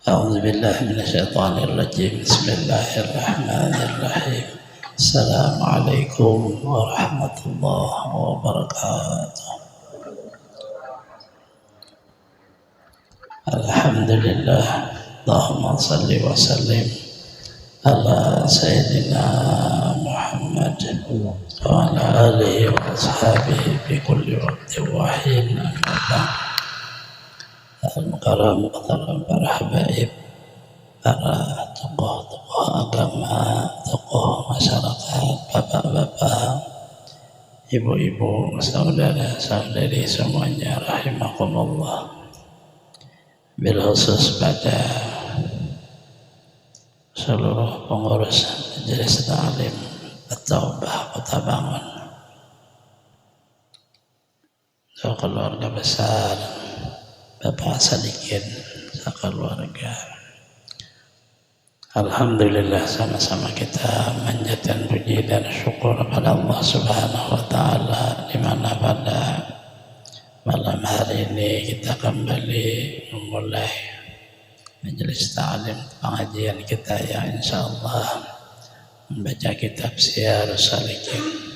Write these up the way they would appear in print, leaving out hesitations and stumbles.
أعوذ بالله من الشيطان الرجيم. بسم الله الرحمن الرحيم. السلام عليكم ورحمة الله وبركاته. الحمد لله. اللهم صل وسلم على سيدنا محمد وعلى آله وأصحابه في كل وقت وحين. أما بعد، al-mukarram para habaib, para tokoh-tokoh agama, tokoh masyarakat, bapak-bapak, ibu-ibu, saudara-saudari semuanya rahimakumullah. Bil khusus pada seluruh pengurus Majelis Ta'lim At-Taubah Kota Bangun, keluarga besar Bapak Sadikin, sekeluarga. Alhamdulillah, sama-sama kita manjatkan puji dan syukur kepada Allah Subhanahu wa Ta'ala, di mana pada malam hari ini kita kembali memulai majelis ta'lim pengajian kita yang insyaallah membaca kitab Syiarus Salikin.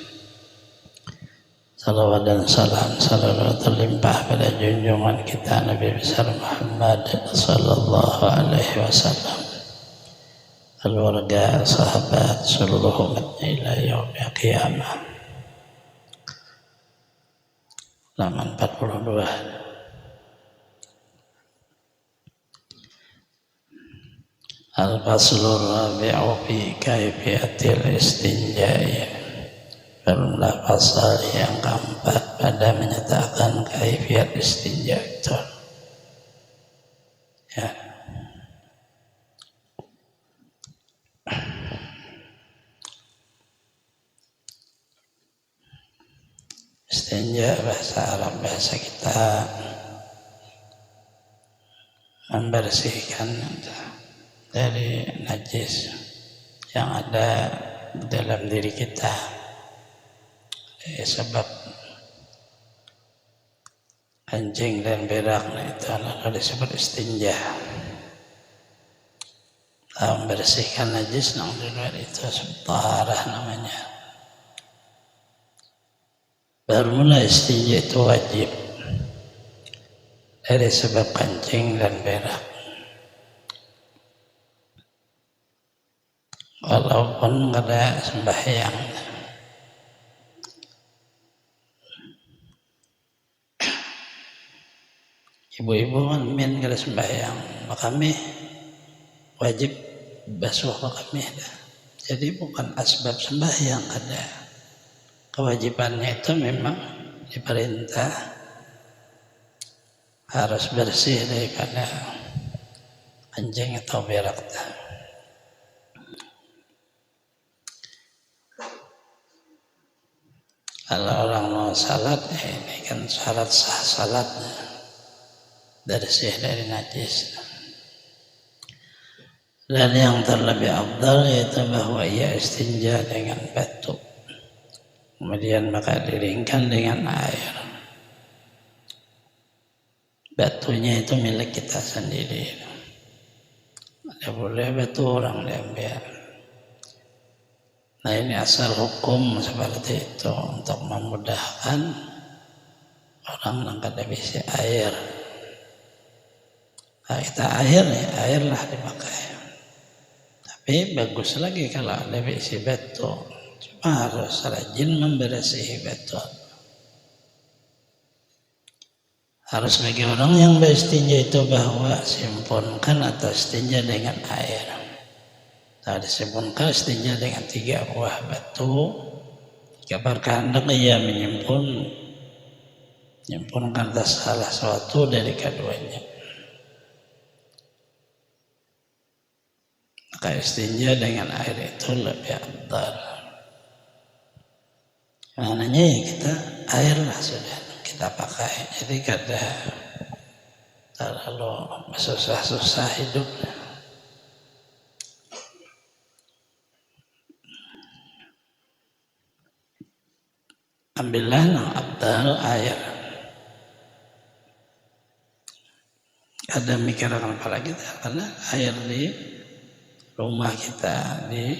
Salawat dan salam selalu terlimpah pada junjungan kita Nabi besar Muhammad sallallahu alaihi wasallam, keluarga, sahabat, seluruh umatnya ila yaumil qiyamah. Halaman 42. Al-faslur rabi'u fi kaifiyatil istinja'i. Barulah pasal yang keempat pada menyatakan kaifiyat istinja itu. Ya. Istinja bahasa Arab, bahasa kita membersihkan dari najis yang ada dalam diri kita. Sebab kencing dan berak itu adalah disebut istinja. Membersihkan najis yang di luar itu taharah namanya. Baru mulai istinja itu wajib dari sebab kencing dan berak. Walaupun ada sembahyang. Ibu-ibu kan min kada sembahyang, makami wajib basuh makami. Jadi bukan asbab sembahyang ada. Kewajibannya itu memang diperintah harus bersih daripada kencing atau berak. Kalau orang mau salat, ini kan syarat sah salatnya, bersih dari najis. Dan yang terlebih afdal yaitu bahwa ia istinja dengan batu, kemudian maka diringkan dengan air. Batunya itu milik kita sendiri, tidak boleh batu orang diambil. Nah, ini asal hukum seperti itu untuk memudahkan orang angkat habis air. Nah, kita airlah dipakai. Tapi bagus lagi kalau ada isi batu. Cuma harus rajin membersihi batu. Harus bagi orang yang beristinja itu bahwa simpunkan atau istinja dengan air. Nah, disimpunkan istinja dengan 3 buah batu. Jika berkehendak ia menyimpunkan salah suatu dari keduanya. Maka istinja dengan air itu lebih afdal. Maknanya ya kita airlah sudah kita pakai. Jadi kada terlalu susah-susah hidup. Ambillah yang afdal air. Ada mikiran kepala kita karena air di rumah kita, di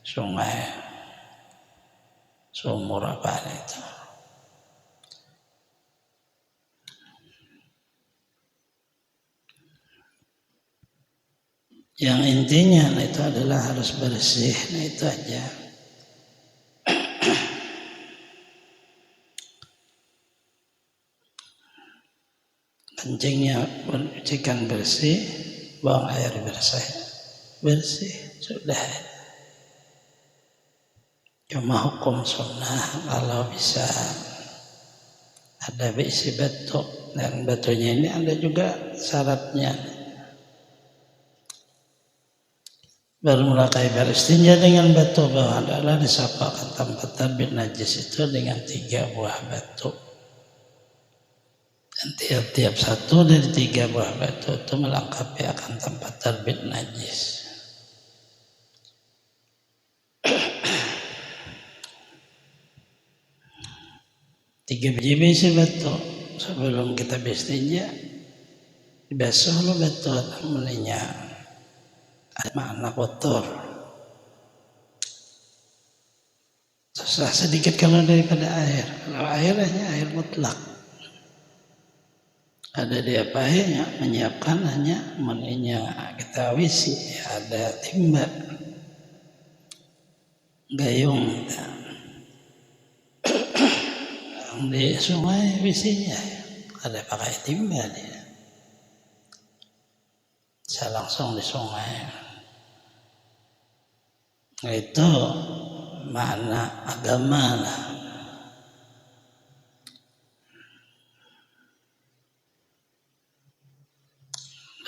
sungai, sumur apa itu. Yang intinya itu adalah harus bersih, nah itu aja. Kencingnya cucikan bersih, buang air bersih, sudah. Cuma hukum sunnah kalau bisa ada isi batu, dan batunya ini ada juga syaratnya. Bermulakai beristinja dengan batu bahwa adalah disapakan tempat terbit najis itu dengan 3 buah batu. Dan tiap-tiap satu dari 3 buah batu itu melengkapi akan tempat terbit najis. Tiga biji batu sebelum kita beristinja, dibasuh lo batu mulainya ada makna kotor. Susah sedikit kalau daripada air. Kalau air hanya air mutlak. Ada diapain ya, menyiapkan hanya mulainya kita wisi, ada timba, gayung di sungai wisinya ada pakai timba dia. Saya langsung di sungai. Itu makna agama lah.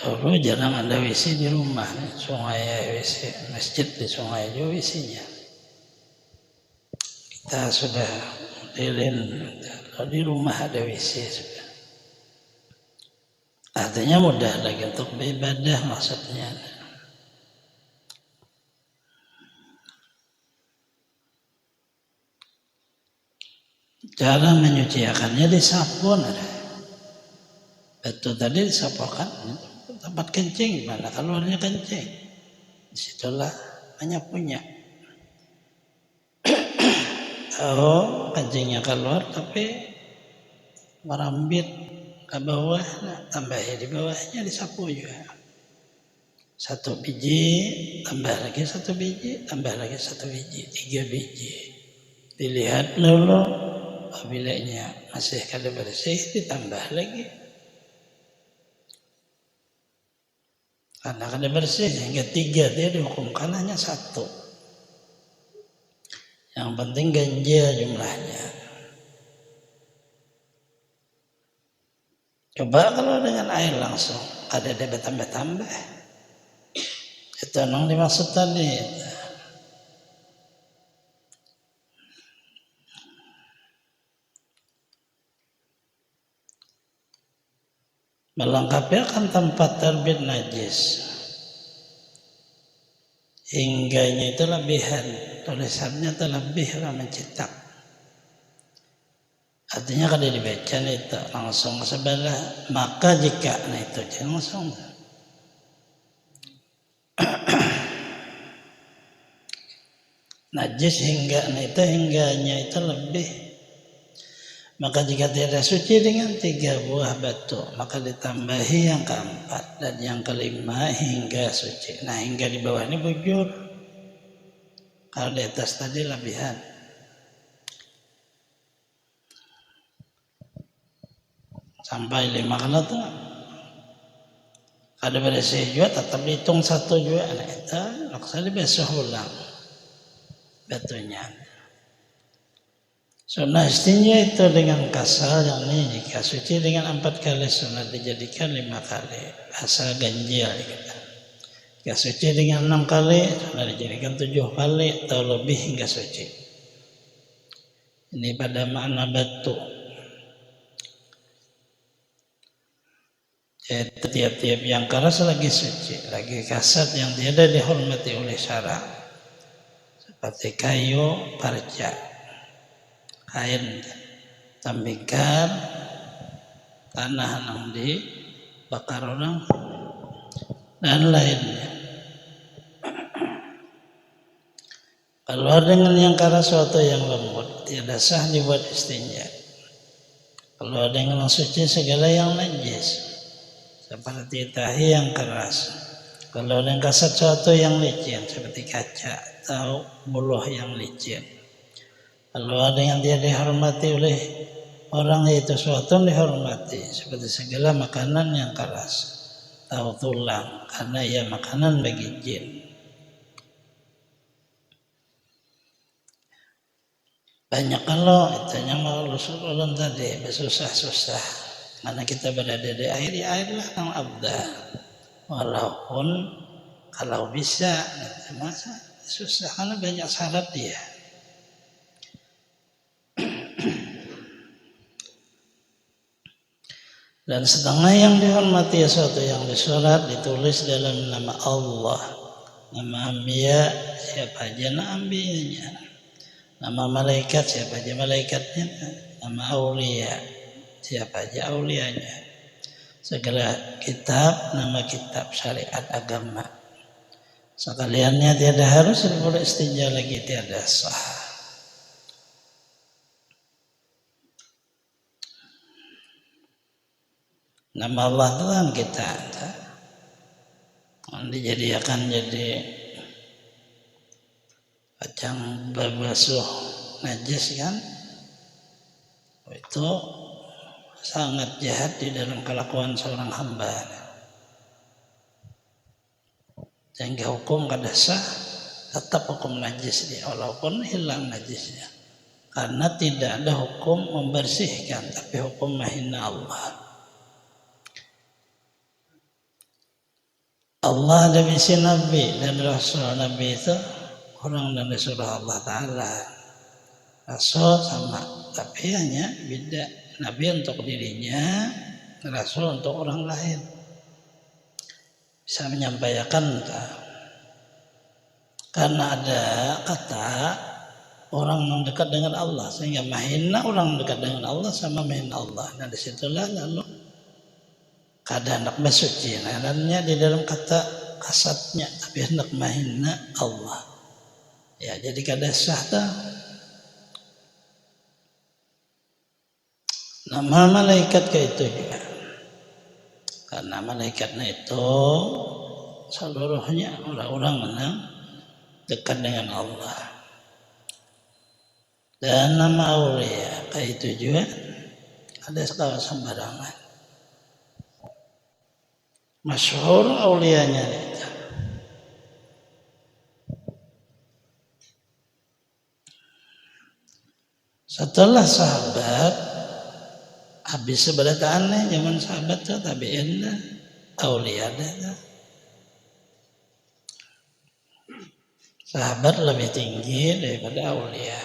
Dulu jarang ada WC di rumah, sungai WC, masjid di sungai juga WC-nya. Kita sudah modelin, kalau di rumah ada WC sudah. Artinya mudah lagi untuk beribadah maksudnya. Cara menyucikannya disapun ada. Betul tadi disapukan. Tempat kencing gimana? Keluarnya kencing. Disitulah punya. Oh, kencingnya keluar tapi merambit ke bawah, nah, tambahnya di bawahnya disapu juga. 1 biji, tambah lagi 1 biji, tambah lagi 1 biji, 3 biji. Dilihat dulu, apabila masih kada bersih, ditambah lagi. Karena kada bersih, hingga 3 dia dihukumkan hanya 1. Yang penting ganjil jumlahnya. Coba kalau dengan air langsung, ada tambah-tambah. Itu yang dimaksud tadi. Melengkapi akan tempat terbit najis. Hingganya itu lebihan, tulisannya itu lebih mencetak. Artinya kalau dibaca itu langsung ke sebelah, maka jika itu langsung. Najis hingganya itu lebih. Maka jika tidak suci dengan 3 buah batu, maka ditambahi yang keempat dan yang kelima hingga suci. Nah, hingga di bawah ini bujur. Kalau di atas tadi lebihan. Sampai 5 kali tuh. Ada bersih juga tetap dihitung 1 juga. Nah, itu maksudnya dibasuh ulang batunya. Sunnah istinja itu dengan kasal, yang ini jika suci dengan 4 kali sunnah dijadikan 5 kali asal ganjil gitu. Jika suci dengan 6 kali sunnah dijadikan 7 kali atau lebih hingga suci. Ini pada makna batu. Yaitu tiap-tiap yang keras lagi suci, lagi kasat yang tiada dihormati oleh syara, seperti kayu, parca, kain, tembikar, tanah yang di bakar orang, dan lainnya. Keluar dengan yang keras suatu yang lembut, tidak sah dibuat istinja. Keluar dengan yang suci segala yang najis, seperti tahi yang keras. Keluar dengan kasat suatu yang licin, seperti kaca atau buluh yang licin. Keluar dengan tidak dihormati oleh orang, yaitu suatu yang dihormati, seperti segala makanan yang keras atau tulang, karena ia makanan bagi jin. Banyak kalau itanya mau ulun tadi bersusah-susah, karena kita berada di airlah kang abdah. Walaupun kalau bisa, masa susah karena banyak syarat dia. Dan setengah yang dihormati suatu yang disurat ditulis dalam nama Allah, nama Ambiya siapa aja nama Ambiyanya, nama malaikat siapa aja malaikatnya, nama aulia siapa aja aulianya, segala kitab nama kitab syariat agama. Sekaliannya tiada harus boleh istinja lagi, tiada sah. Nama Allah itu kan kita dijadikan jadi kacang berbasuh najis kan, itu sangat jahat di dalam kelakuan seorang hamba. Sehingga hukum kada sah, tetap hukum najis dia walaupun hilang najisnya, karena tidak ada hukum membersihkan, tapi hukum menghina Allah. Allah ada misi Nabi dan Rasul. Nabi itu orang dan Rasulullah Allah Ta'ala. Rasul sama, tapi hanya beda. Nabi untuk dirinya, Rasul untuk orang lain. Bisa menyampaikan karena ada kata orang yang dekat dengan Allah, sehingga menghina orang dekat dengan Allah sama menghina Allah. Nah disitulah lalu kada hendak bersuci, namanya di dalam kata kasatnya, tapi hendak menghina Allah. Ya, jadi kada sah dah. Nama malaikat ke itu juga, karena malaikatnya itu seluruhnya orang-orang yang dekat dengan Allah. Dan nama aulia ke itu juga ada segala sembarangan. Masyhur aulianya itu. Setelah sahabat habis sebelah aneh zaman sahabat tuh tabi'in dah, aulia dah. Sahabat lebih tinggi daripada aulia,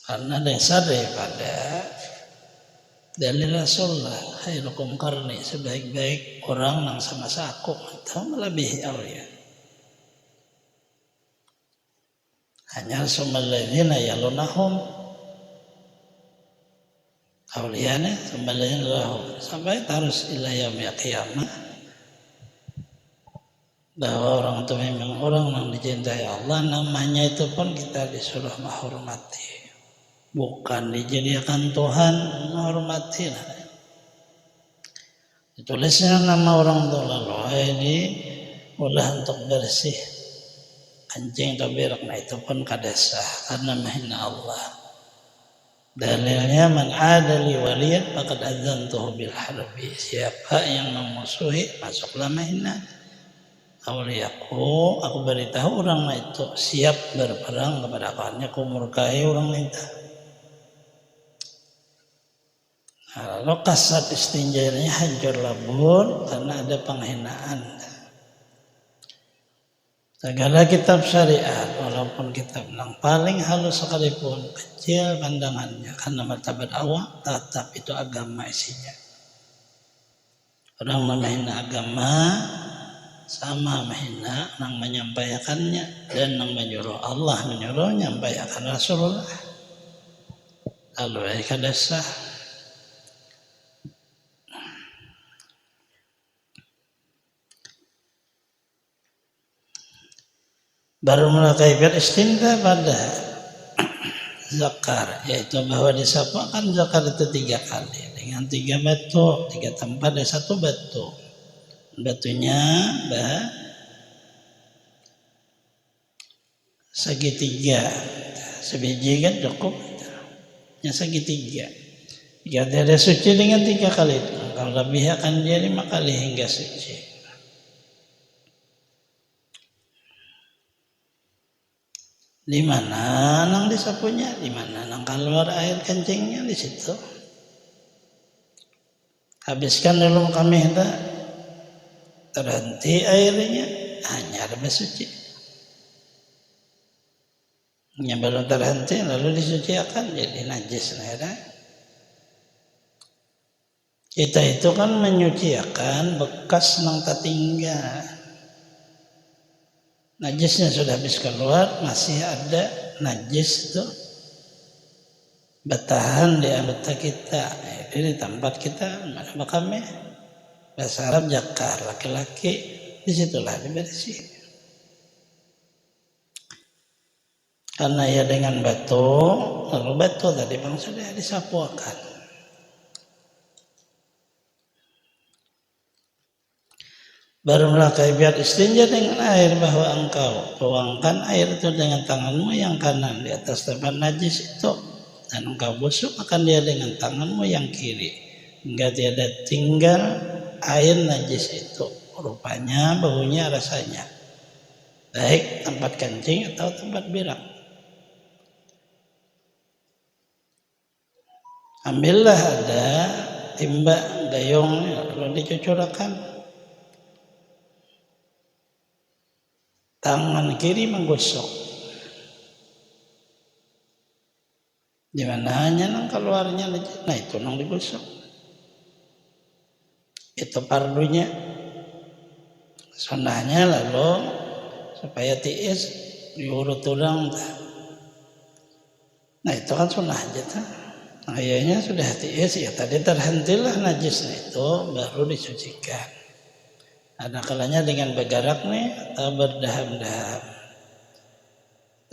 karena dasar daripada dalil Rasulullah, khairukum qarni, sebaik-baik orang yang sama aku, atau melebihi aulia. Hanya sumalladzina yalunahum, aulianya sumalladzina lahum, sampai terus ila yaumil qiyamah, bahwa orang itu memang orang yang dicintai Allah. Namanya itu pun kita disuruh menghormati, bukan dijadikan Tuhan, menghormati. Ditulisnya nama orang itu lalu ini boleh untuk bersih anjing atau berak, nah itu pun kada sah karena menghina Allah. Dalilnya man adali waliyan faqad adzantuhu bil harbi, siapa yang memusuhi masuklah menghina auliaku, aku beritahu orang itu siap berperang kepada aku, hanya aku murkai orang itu. Lalu kasat istinjanya hancur labur karena ada penghinaan. Segala kitab syariat, walaupun kitab yang paling halus sekalipun, kecil pandangannya karena martabat awak, tetap itu agama isinya. Orang menghina agama sama menghina yang menyampaikannya, dan yang menyuruh Allah menyuruh menyampaikan Rasulullah. Lalu kada sah. Baru mulai kaifiyat istinja pada zakar, yaitu bahwa disapu kan zakar itu 3 kali dengan 3 batu, 3 tempat dan 1 batu. Batunya segitiga, sebiji kan cukup, yang segitiga. Jika dia suci dengan 3 kali itu, kalau lebih akan dia 5 kali hingga suci. Di mana nang disapunya, di mana nang keluar air kencingnya, di situ. Habiskan dulu kami hendak terhenti airnya, hanya ada bersuci. Yang baru terhenti lalu disucikan jadi najis. Kita itu kan menyucikan bekas nang tertinggal. Najisnya sudah habis keluar, masih ada najis itu bertahan di anggota kita, jadi di tempat kita, mana makamnya, bahasa Arab jakar, laki-laki, disitulah dibersih. Karena ya dengan batu, lalu batu tadi bang sudah disapuakan. Baru melakukan kaifiyat istinja dengan air, bahwa engkau tuangkan air itu dengan tanganmu yang kanan di atas tempat najis itu, dan engkau busukkan dia dengan tanganmu yang kiri hingga tiada tinggal air najis itu, rupanya, baunya, rasanya, baik tempat kencing atau tempat berak. Ambillah ada timba gayung lalu dicucurkan. Tangan kiri menggosok, di mananya nang keluarnya, nah itu nang digosok. Itu pardunya, sunnahnya lalu supaya tiis diurut ulang. Nah itu kan sunnah aja tuh. Akhirnya sudah tiis ya tadi terhentilah najisnya itu, baru disucikan. Ada kalanya dengan bergerak nih atau berdaham-daham.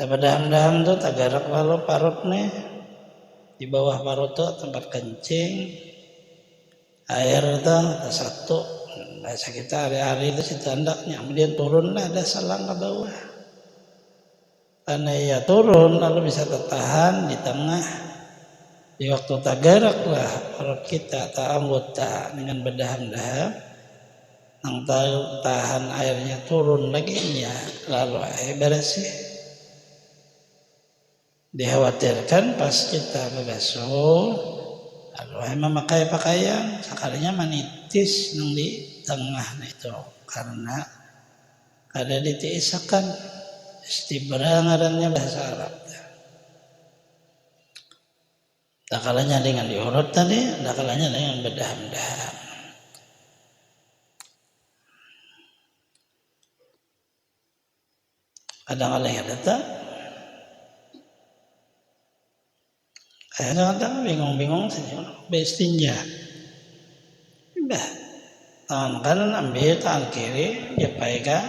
Berdaham-daham tuh tagarak lalu parut nih. Di bawah parut tuh tempat kencing. Air tuh satu. Bahasa kita hari-hari itu situ hendaknya. Kemudian turunlah ada selang ke bawah. Karena ya turun lalu bisa tertahan di tengah. Di waktu tagarak lah parut kita atau anggota dengan berdaham-daham. Yang tahan airnya turun lagi ya, lalu air bersih. Dikhawatirkan pas kita berbasuh, lalu memakai pakaian, sekalinya manitis nang di tengah itu, karena ada ditiisakan istibra ngarannya bahasa Arab. Dakalanya dengan diurut tadi, dakalanya dengan berdaham-daham. Kadang-kadang ada tak, kadang-kadang bingung-bingung saja, bestinja. Udah, tangan kanan ambil, tangan kiri dia pegang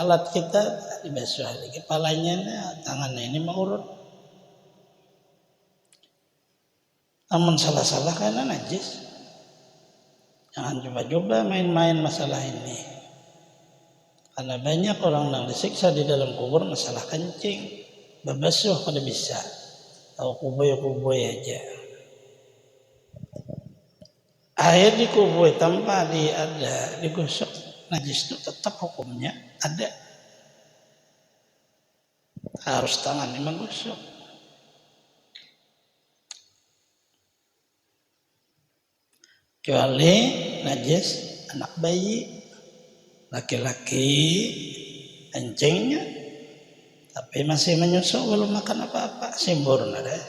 alat kita dibasuh di kepalanya, tangannya ini mengurut. Namun salah-salah karena najis. Jangan coba-coba main-main masalah ini. Karena banyak orang yang disiksa di dalam kubur masalah kencing, berbasuh pada bisa, atau kuboy aja. Air di kuboy tanpa ada digosok, najis itu tetap hukumnya ada. Harus tangan yang menggosok. Kecuali najis anak bayi. Laki-laki kencingnya tapi masih menyusu, belum makan apa-apa, sempurna deh.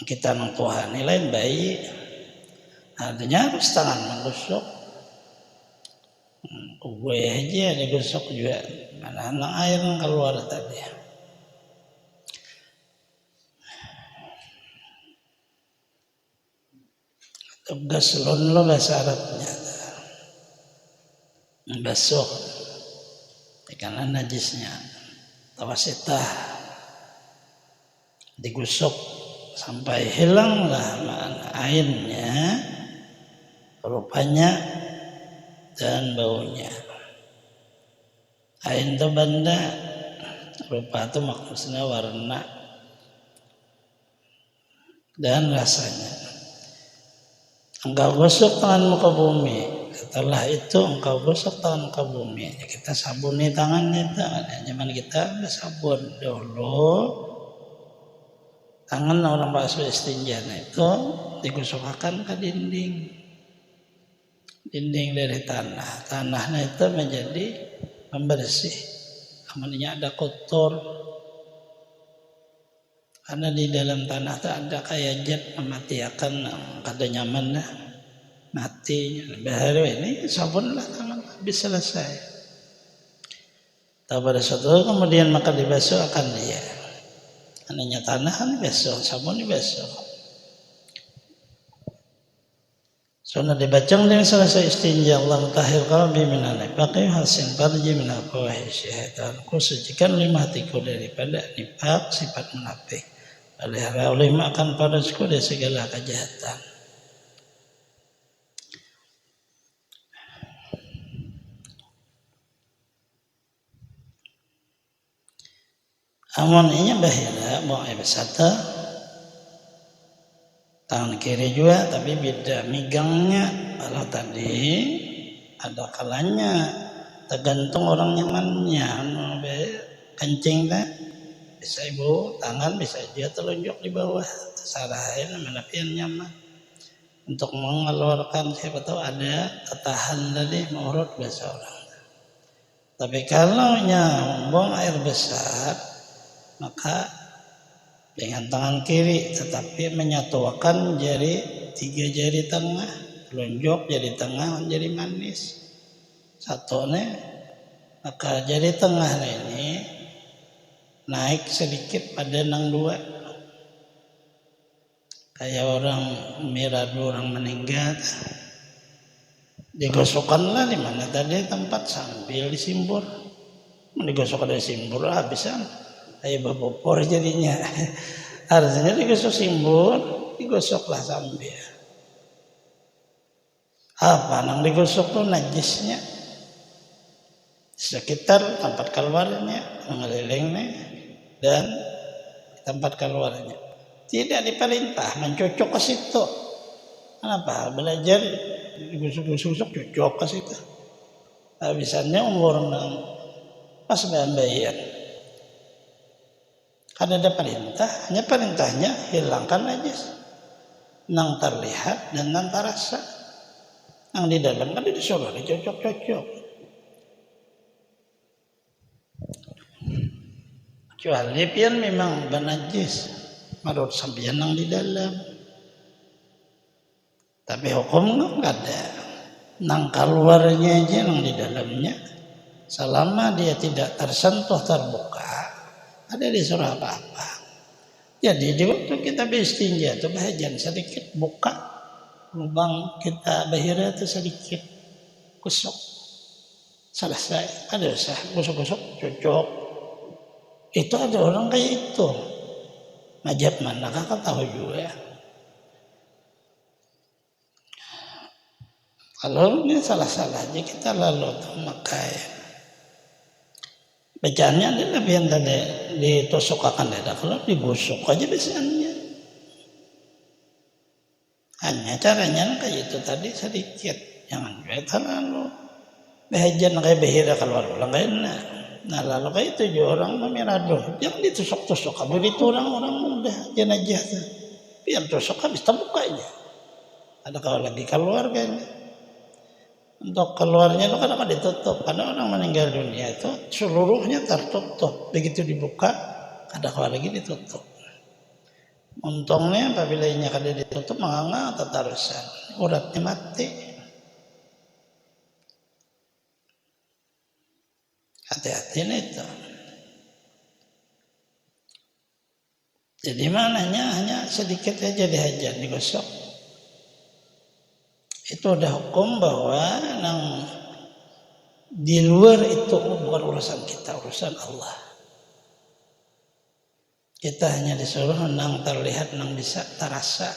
Kita nang Tuhan lain bayi, artinya harus tangan menggosok. Gue aja digosok juga, mana air yang keluar tadi. Tugas lo bahasa Arabnya. Basuh karena najisnya. tawasitah digusuk sampai hilanglah ainnya, rupanya dan baunya. Ain itu benda, rupa itu maksudnya warna dan rasanya. Engkau gosok tanganmu ke bumi, setelah itu engkau gosok tangan ke bumi. Kita sabuni tangannya, zaman kita ada sabun dulu. Tangan orang bakso istinja itu digosokkan ke dinding dari tanah. Tanahnya itu menjadi pembersih. Amannya ada kotor. Karena di dalam tanah itu ada kayak zat mematiakan, kada nyaman lah, mati. Baru ini sabunlah tangan, habis selesai. Tapi pada suatu kemudian maka dibasuh akan dia. Anaknya tanah kan dibasuh, sabun dibasuh. Sunnah dibacang dengan selesai istinja Allah tahir qalbi minan nifaqi hasin farji min al-fawahish syaitan. Kusucikan 5 hatiku daripada nifaq sifat munafik. Oleh makan parasku dari segala kejahatan. Amun inya bahira buang besata tangan kiri juga tapi beda migangnya. Kalau tadi ada kalanya tergantung orang nyamannya, kencing dah bisa ibu tangan bisa dia telunjuk di bawah sarahin mana pian nyaman untuk mengeluarkan, siapa tahu ada ketahan tadi menurut bahasa orang. Tapi kalau buang air besar maka dengan tangan kiri tetapi menyatukan jari 3 jari tengah, telunjuk jari tengah jari manis satu nih, maka jari tengah ini naik sedikit pada nang 2 kayak orang miradu orang meninggal, digosokkanlah di mana tadi tempat sambil disimbur, digosok ada simbur habisan kayak babopor jadinya. Artinya digosok simbur, digosoklah sambil. Apa nang digosok tuh najisnya sekitar tempat keluarnya, mengelilingnya dan tempat keluarnya. Tidak diperintah mencocok ke situ. Kenapa? Belajar digosok-gosok cocok ke situ. Habisannya umur pas bayan. Karena ada perintah, hanya perintahnya hilangkan najis. Nang terlihat dan nang terasa. Nang di dalam kan disuruh dicocok-cocok. Kecuali pian memang benajis, menurut sampeyan nang di dalam. Tapi hukum enggak ada. Nang keluarnya aja nang di dalamnya. Selama dia tidak tersentuh terbuka, ada disuruh apa-apa. Jadi di waktu kita beristinja itu bahagian sedikit buka lubang kita bahira itu sedikit kusuk selesai. Ada usah gosok-gosok cocok. Itu ada orang kayak itu. Mazhab mana kakak tahu juga. Kalau ini salah-salah aja kita lalu tuh makai. Bacaannya ada lebih yang tadi ditusuk akan dada, kalau digosok aja biasanya. Hanya caranya kayak itu tadi sedikit, jangan terlalu. Bahagian kayak bahira keluar ulang kayak nah lalu kayak itu juga orang memirado, jangan ditusuk-tusuk, kabur itu orang udah jenajah tuh, biar tusuk habis terbuka aja. Ada kalau lagi keluar kayaknya. Untuk keluarnya itu kadang ditutup karena orang meninggal dunia itu seluruhnya tertutup, begitu dibuka ada kalau lagi ditutup. Untungnya apabila ini kada ditutup menganga tetarusan uratnya mati. Hati-hati itu. Jadi mananya hanya sedikit aja dihajar digosok. Itu udah hukum bahwa di luar itu bukan urusan kita, urusan Allah. Kita hanya disuruh nang terlihat, nang bisa terasa.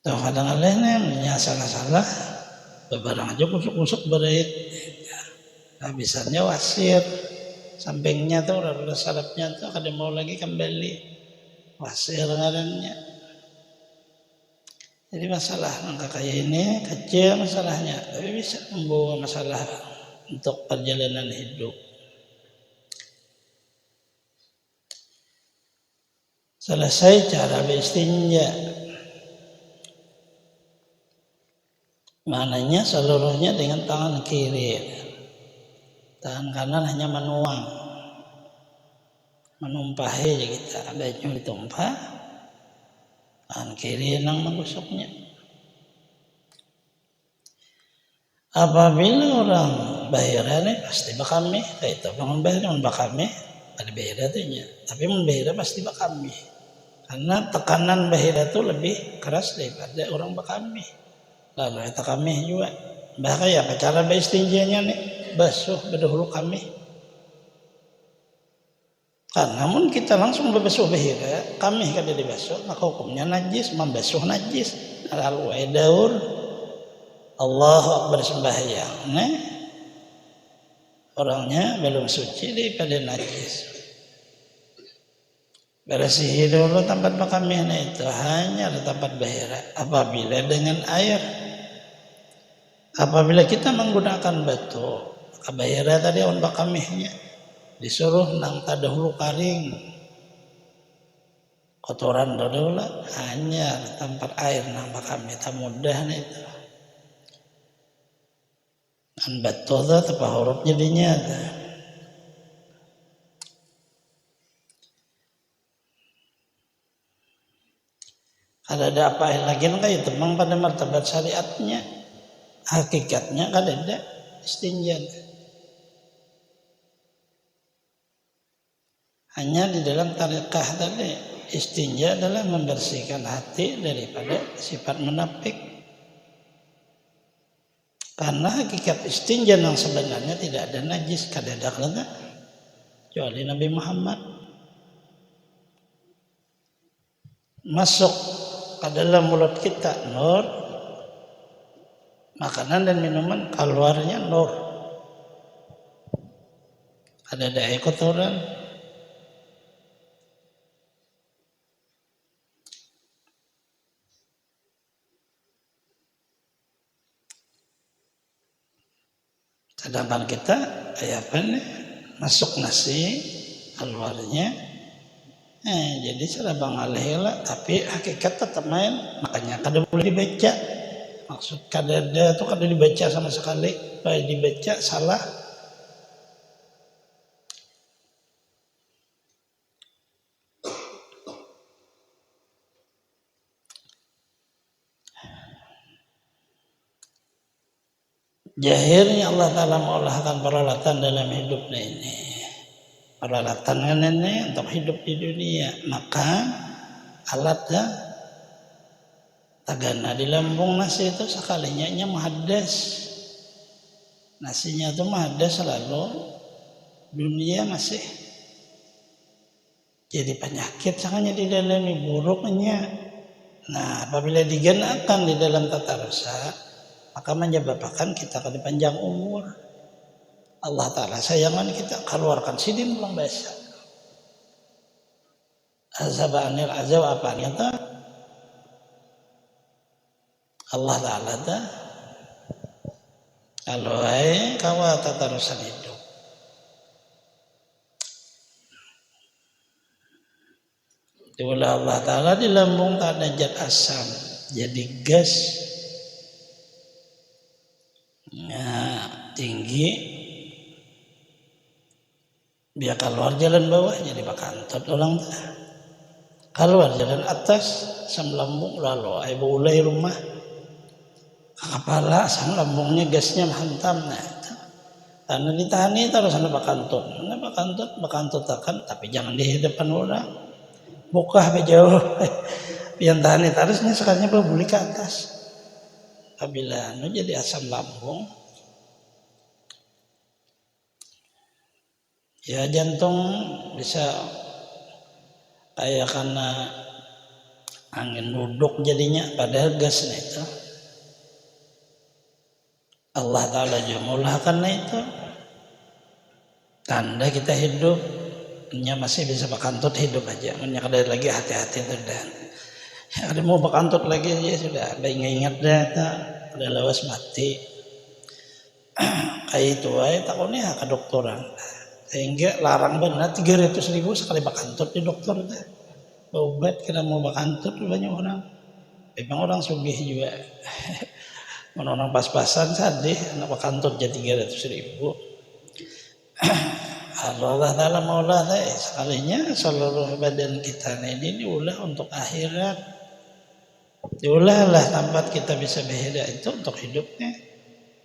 Tuh kadang-kadang nya salah-salah, beberang aja kusuk-kusuk berit. Habisannya wasir, sampingnya tuh udah sarapnya tuh kada mau lagi kembali, wasir ngarannya. Jadi masalah langkah kayak ini kecil masalahnya, tapi bisa membawa masalah untuk perjalanan hidup. Selesai cara beristinja. Maknanya seluruhnya dengan tangan kiri. Tangan kanan hanya menuang. Menumpahi kita. Baju ditumpah. Tangan kiri yang menggosoknya. Apabila orang bahira nih pasti bakami. Kayak itu bangun bahira bakami. Ada bahira tuh nya. Tapi bahira pasti bakami. Karena tekanan bahira itu lebih keras daripada orang bakami. Lalu itu kami juga. Bahaya apa cara beristinjanya nih? Basuh berdahulu kami. Karena namun kita langsung berbasuh bahira, kami kada dibasuh, maka hukumnya najis, membasuh najis. Lalu daur Allahu Akbar sembahyang. Nah, orangnya belum suci daripada najis. Bersihi dulu tempat makamnya itu hanya tempat bahira. Apabila dengan air, apabila kita menggunakan batu, bahira tadi on makamnya disuruh nang tadahulu karing, kotoran dulu hanya tempat air nang makamnya tak mudah itu. An batu tu tepa huruf jadinya. Ada apa lagi kayak temang pada martabat syariatnya, hakikatnya kan ada istinja. Hanya di dalam tarikah tadi istinja adalah membersihkan hati daripada sifat munafik. Karena hakikat istinja yang sebenarnya tidak ada najis, kada ada kelana kecuali Nabi Muhammad masuk ke dalam mulut kita nur, makanan dan minuman keluarnya nur. Ada kotoran. Sedangkan kita apa nih? Masuk nasi keluarnya. Jadi sudah bangalih lah, tapi hakikat tetap main, makanya kada boleh dibaca. Maksud kada ada tu kada dibaca sama sekali, kalau dibaca salah. Jahirnya Allah Ta'ala mengolahkan peralatan dalam hidupnya ini. Peralatan ini untuk hidup di dunia, maka alatnya tagana di lambung nasi itu sekalinya menghadas, nasinya itu menghadas selalu, dunia masih jadi penyakit sangatnya di dalamnya buruknya. Nah, apabila digenakan di dalam tata rasa, maka menyebabkan kita akan panjang umur. Allah Ta'ala sayangan kita, keluarkan sidin pulang bahasa azab anil azab apa nyata Allah Ta'ala dah kalau kawa tatarusan hidup itulah Allah Ta'ala di lambung tak ada zat asam jadi gas tinggi. Dia keluar jalan bawah jadi bakantot orang keluar jalan atas asam lambung lalu ibu ulai rumah kepala asam lambungnya gasnya menghantam. Nah itu karena ditahani terus anda bakantot akan tapi jangan di depan orang buka jauh yang tahani terusnya sekarangnya berbuli ke atas apabila jadi asam lambung Ya jantung bisa kayak karena angin duduk jadinya, padahal gasnya itu Allah Ta'ala jumlah karena itu tanda kita hidup. Nya masih bisa bakantut hidup aja, menyadari lagi hati-hati itu dan ada mau bakantut lagi ya sudah, baik ingat dah udah lawas mati kayak itu aja takutnya ke dokteran sehingga larang benar 300.000 sekali bakantut di dokter dah obat kena mau bakantut banyak orang memang orang sugih juga orang pas-pasan sadih anak bakantut jadi 300.000 Allah Ta'ala maulah sekalinya seluruh badan kita ini ulah untuk akhirat. Diulahlah tempat kita bisa berhida itu untuk hidupnya.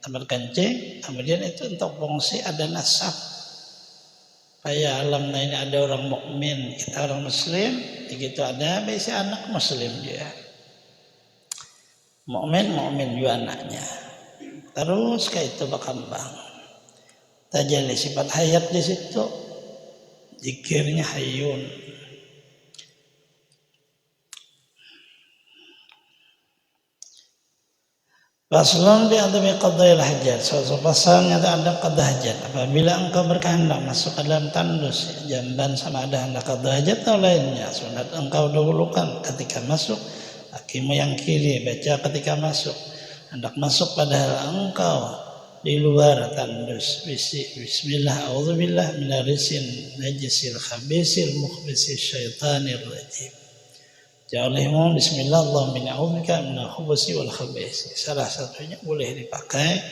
Tempat kencing, kemudian itu untuk fungsi ada nasab. Kayak alam ini ada orang mukmin, kita orang muslim, begitu ada biasa anak muslim dia. Mukmin juga anaknya. Terus kayak itu berkembang. Tajalli sifat hayat di situ, zikirnya hayyun. Faslun bi adami qada'il hajat. Suatu pasalnya ada qada hajat. Apabila engkau berkehendak masuk ke dalam tandus, jamban sama ada hendak qada hajat atau lainnya, sunat engkau dahulukan ketika masuk, kakimu yang kiri baca ketika masuk. Hendak masuk padahal engkau di luar tandus, bismillah a'udzubillah minarisin najisil khabisil mukhbisil syaitanir rajim. Ja'alihmu bismillah Allahumma na'udzubika minal khubusi wal khaba'is. Salah satunya boleh dipakai,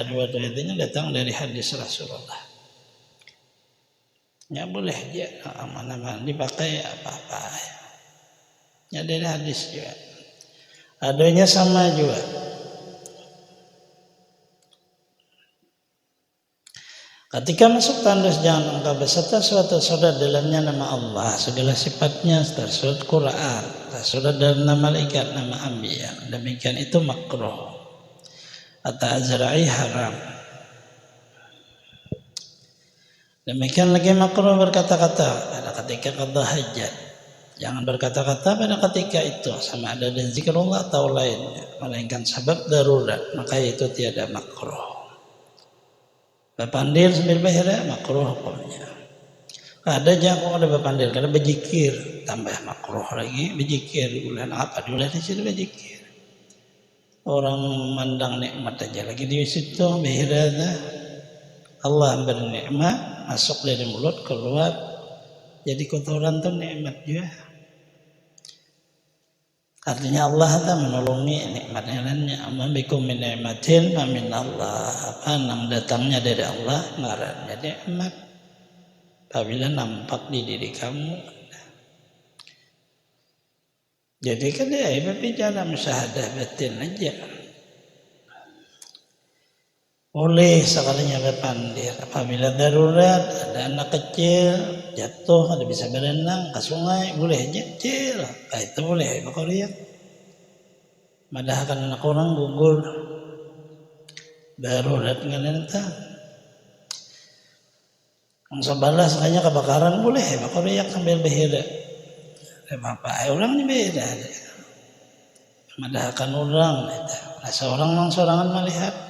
dua-duanya datang dari hadis Rasulullah. Ya boleh aja aman-aman dipakai apa-apa. Ya dari hadis juga. Adanya sama juga. Ketika masuk tandus jangan engkau beserta suatu surat dalamnya nama Allah, segala sifatnya tersurat Quran, tersurat dalam nama malaikat, nama anbiya. Demikian itu makruh atau azra'i haram. Demikian lagi makruh berkata-kata pada ketika qada hajat. Jangan berkata-kata pada ketika itu sama ada dan zikrullah atau lainnya, melainkan sebab darurat, maka itu tiada makruh. Berpandir sambil bahira makruh hukumnya. Ada jangan ada berpandir karena berzikir tambah makruh lagi berzikir di bulan apa di bulan itu berzikir. Orang memandang nikmat aja lagi di situ bahira Allah bernikmat masuk dari mulut keluar jadi kotoran tuh nikmat juga. Artinya Allah akan menolongi nikmatnya lainnya. Amma bikum min ni'matin fa min Allah. Apa nam datangnya dari Allah ngarannya nikmat. Apabila nampak di diri kamu. Jadi kan ya berbicara musyahadah batin aja. Boleh sekalinya berpandir. Apabila darurat ada anak kecil jatuh ada bisa berenang ke sungai boleh kecil. Nah, itu boleh bakoriak. Padahal anak orang gugur darurat nggak entah. Yang sebalas kayaknya kebakaran boleh bakoriak sambil berhida. Bapak orang ini beda. Padahal orang itu. Nah, seorang mangsorangan melihat.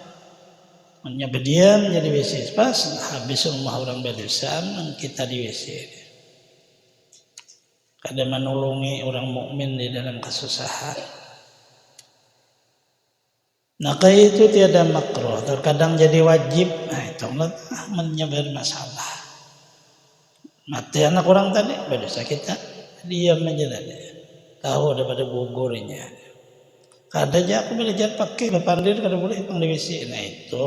Hanya berdiam jadi WC pas habis rumah orang berdosa kita di WC. Kadang menolongi orang mukmin di dalam kesusahan. Nah kayak itu tiada makruh, terkadang jadi wajib. Nah itu menyebar masalah. Mati anak orang tadi berdosa kita diam aja tadi. Tahu daripada gugurnya. Kadang aku belajar pakai berpandir kada boleh pang di WC. Nah itu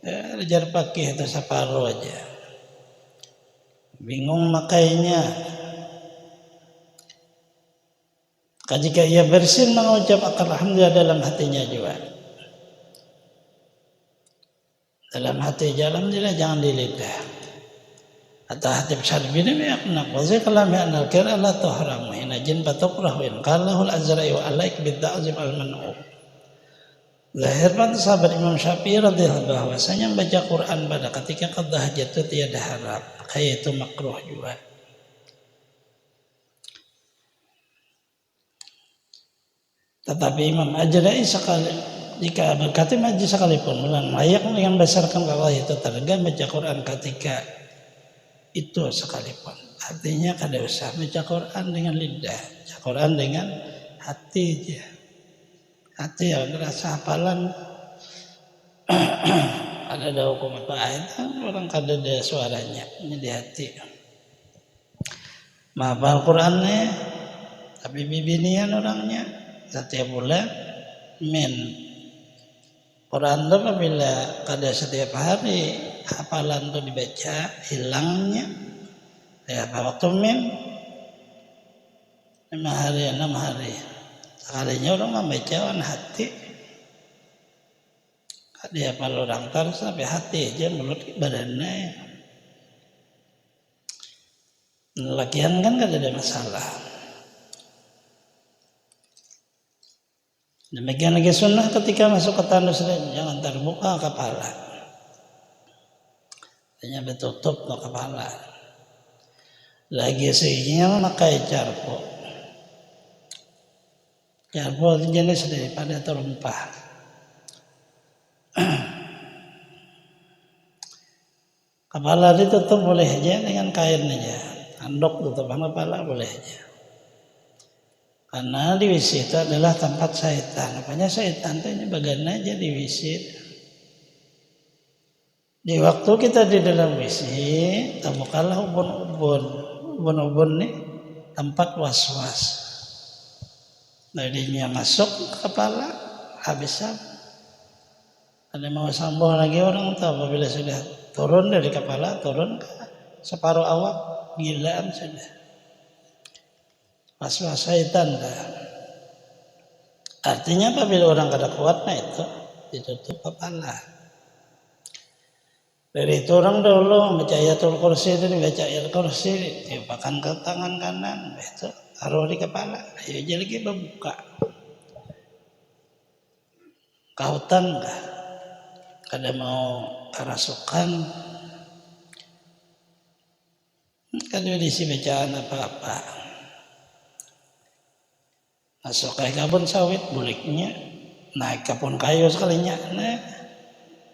belajar pakai itu separuh aja. Bingung makainya. Jika ia bersin mengucap alhamdulillah dalam hatinya juga. Dalam hati alhamdulillah jangan di lidah. Atau hati besar bini meyakna. Wazir kalam ya'na al-kira la tuhramu. Hina jin batukrah wa in qalahul azra'i wa alaik bidda'azim al-man'ub. Zahir pada sahabat Imam Syafi'i radhiyallahu bahwasanya membaca Quran pada ketika qada hajat itu tiada harap, kayak itu makruh juga. Tetapi Imam Ajra'i sekali jika berkata majlis sekalipun bilang layak dengan berdasarkan Allah itu tergam baca Quran ketika itu sekalipun. Artinya kada usah baca Quran dengan lidah, baca Quran dengan hati aja. Hati yang merasa hafalan ada hukum apa ayat orang kada ada suaranya ini di hati. Menghafal Qurannya tapi bibinian orangnya setiap bulan Quran itu apabila kada setiap hari hafalan itu dibaca hilangnya ya waktu 5 hari 6 hari sekalinya orang membaca hati dia hafal orang terus sampai hati aja mulut badannya lagian kan kada ada masalah. Demikian lagi sunnah ketika masuk ke tanah jangan terbuka kepala hanya bertutup kepala lagi sehingga memakai carpo jenis daripada terumpah. Kepala ditutup boleh aja dengan kain aja. Handuk tutup kepala boleh aja. Karena di WC itu adalah tempat syaitan. Apanya syaitan itu bagian aja di WC. Di waktu kita di dalam WC, temukanlah ubun-ubun. Ubun-ubun nih tempat was-was. Darinya masuk ke kepala habis ada mau sambung lagi orang tahu apabila sudah turun dari kepala turun ke separuh awak gilaan sudah was-was syaitan dah. Artinya apabila orang kada kuat itu ditutup kepala. Dari itu orang dulu membaca ayatul kursi itu dibaca ayat kursi tiupakan ke tangan kanan itu taruh di kepala, ayo aja lagi berbuka. Kautan kah? Kada mau kerasukan. Kada diisi bacaan apa-apa. Masuk ke kebun sawit buliknya, naik kebun kayu sekalinya,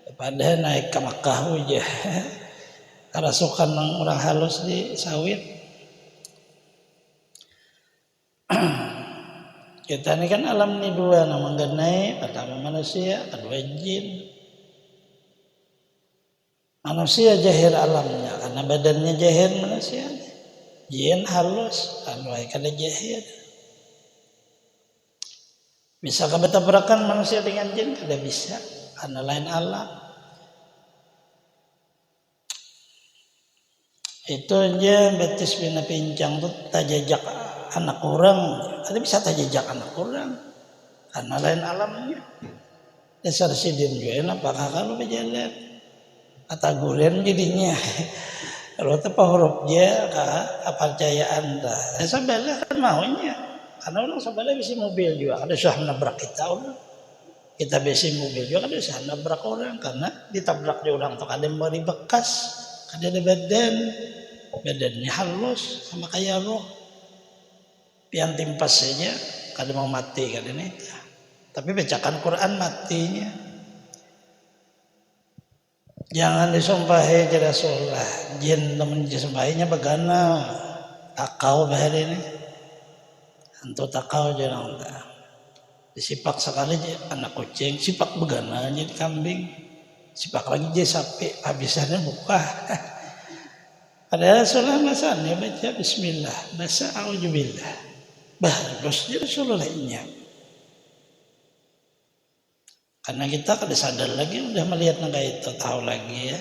daripada naik ke Makkah aja. Kerasukan orang halus di sawit. Kita ini kan alam ini dua nama genai, pertama manusia, kedua jin. Manusia jahir alamnya karena badannya jahir manusia. Jin halus, kalau kada jahir. Bisa bertabrakan manusia dengan jin kada bisa, karena lain alam. Itu aja betis bina pincang tuh tajajak anak orang, ada bisa tajajak anak orang karena lain alamnya. Dasar sidin juga apakah kalau berjalan atagulen jadinya kalau tepat huruf dia kepercayaan dah. Sebelah kan maunya karena orang sebelah bisa mobil juga ada susah nabrak kita orang. Kita bisa mobil juga ada susah nabrak orang karena ditabrak di orang tuh ada beri bekas, ada badannya halus sama kayak roh. Pian timpas saja, kada mau mati kada ini. Tapi bacakan Quran matinya. Jangan disumpahi jadi Rasulullah. Jin teman disumpahinya bagana. Takau bahar ini. Antu takau jangan tak. Disipak sekali anak kucing, sipak bagana jadi kambing. Sipak lagi jadi sapi, habisannya buka. Ada Rasulullah masanya baca bismillah, baca auzubillah. Bagus jadi Rasulullahnya. Karena kita kada sadar lagi udah melihat naga itu tahu lagi ya.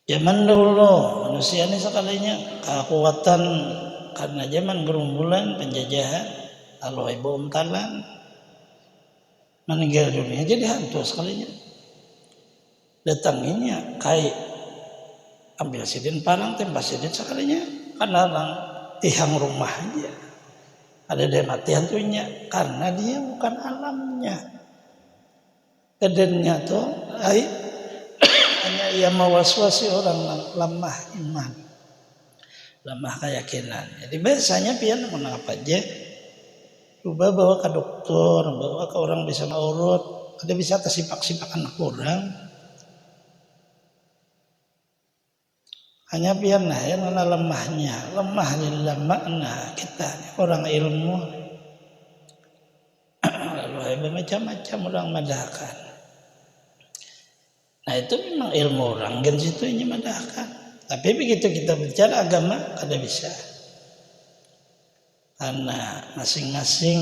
Zaman dulu manusia ini sekalinya kekuatan karena zaman gerombolan penjajahan lalu ibu umtalan meninggal dunia jadi hantu sekalinya. Datanginya kai ambil sidin parang tembak sidin sekalinya karena orang tihang rumah aja. Ada dia mati hantunya karena dia bukan alamnya. Kedennya tuh hanya ia mewaswasi orang lemah iman, lemah keyakinan. Jadi biasanya pian mengapa aja coba bawa ke dokter, bawa ke orang bisa urut, ada bisa tersipak-sipakan kurang. Hanya pian nah yang mana lemahnya dalam makna kita orang ilmu. Lalu macam-macam orang madahkan. Nah itu memang ilmu orang gen situ ini madahkan. Tapi begitu kita bicara agama kada bisa. Karena masing-masing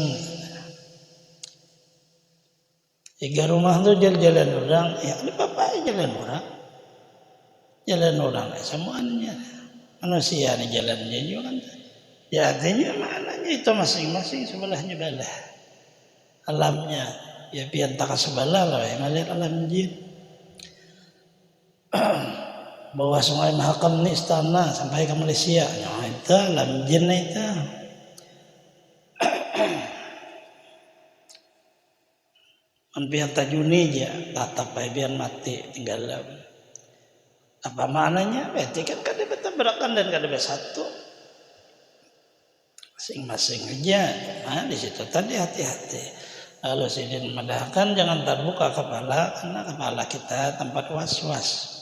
jika rumah tu jalan orang, ya ada apa jalan orang semuanya manusia ni jalannya juga kan. Ya artinya maknanya itu masing-masing sebelahnya belah alamnya. Ya pian tak sebelah lah yang ada alam jin. Bawa Sungai Mahakam ni istana sampai ke Malaysia. Nah itu alam jin itu. Pian tajuni aja, tatap pian mati tinggal apa maknanya? Berarti kan kada bertabrakan dan kada bersatu. Masing-masing aja. Nah di situ tadi hati-hati. Lalu sidin madahkan jangan terbuka kepala karena kepala kita tempat was-was.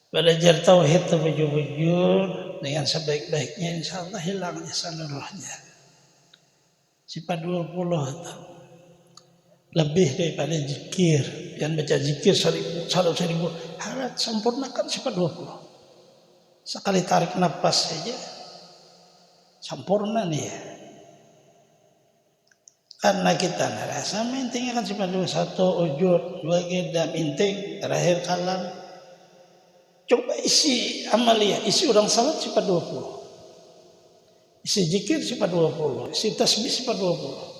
Belajar tauhid bujur-bujur dengan sebaik-baiknya insyaallah hilangnya seluruhnya. Sifat 20 tahun. Lebih daripada zikir. Yang baca zikir 1000 harap sempurnakan sifat 20. Sekali tarik nafas saja sempurna nih ya. Karena kita merasa intinya kan sifat 21 ujud, 2 gedam inting, terakhir kalam. Coba isi amalia, isi orang salat sifat 20. Isi zikir sifat 20, isi tasbih sifat 20.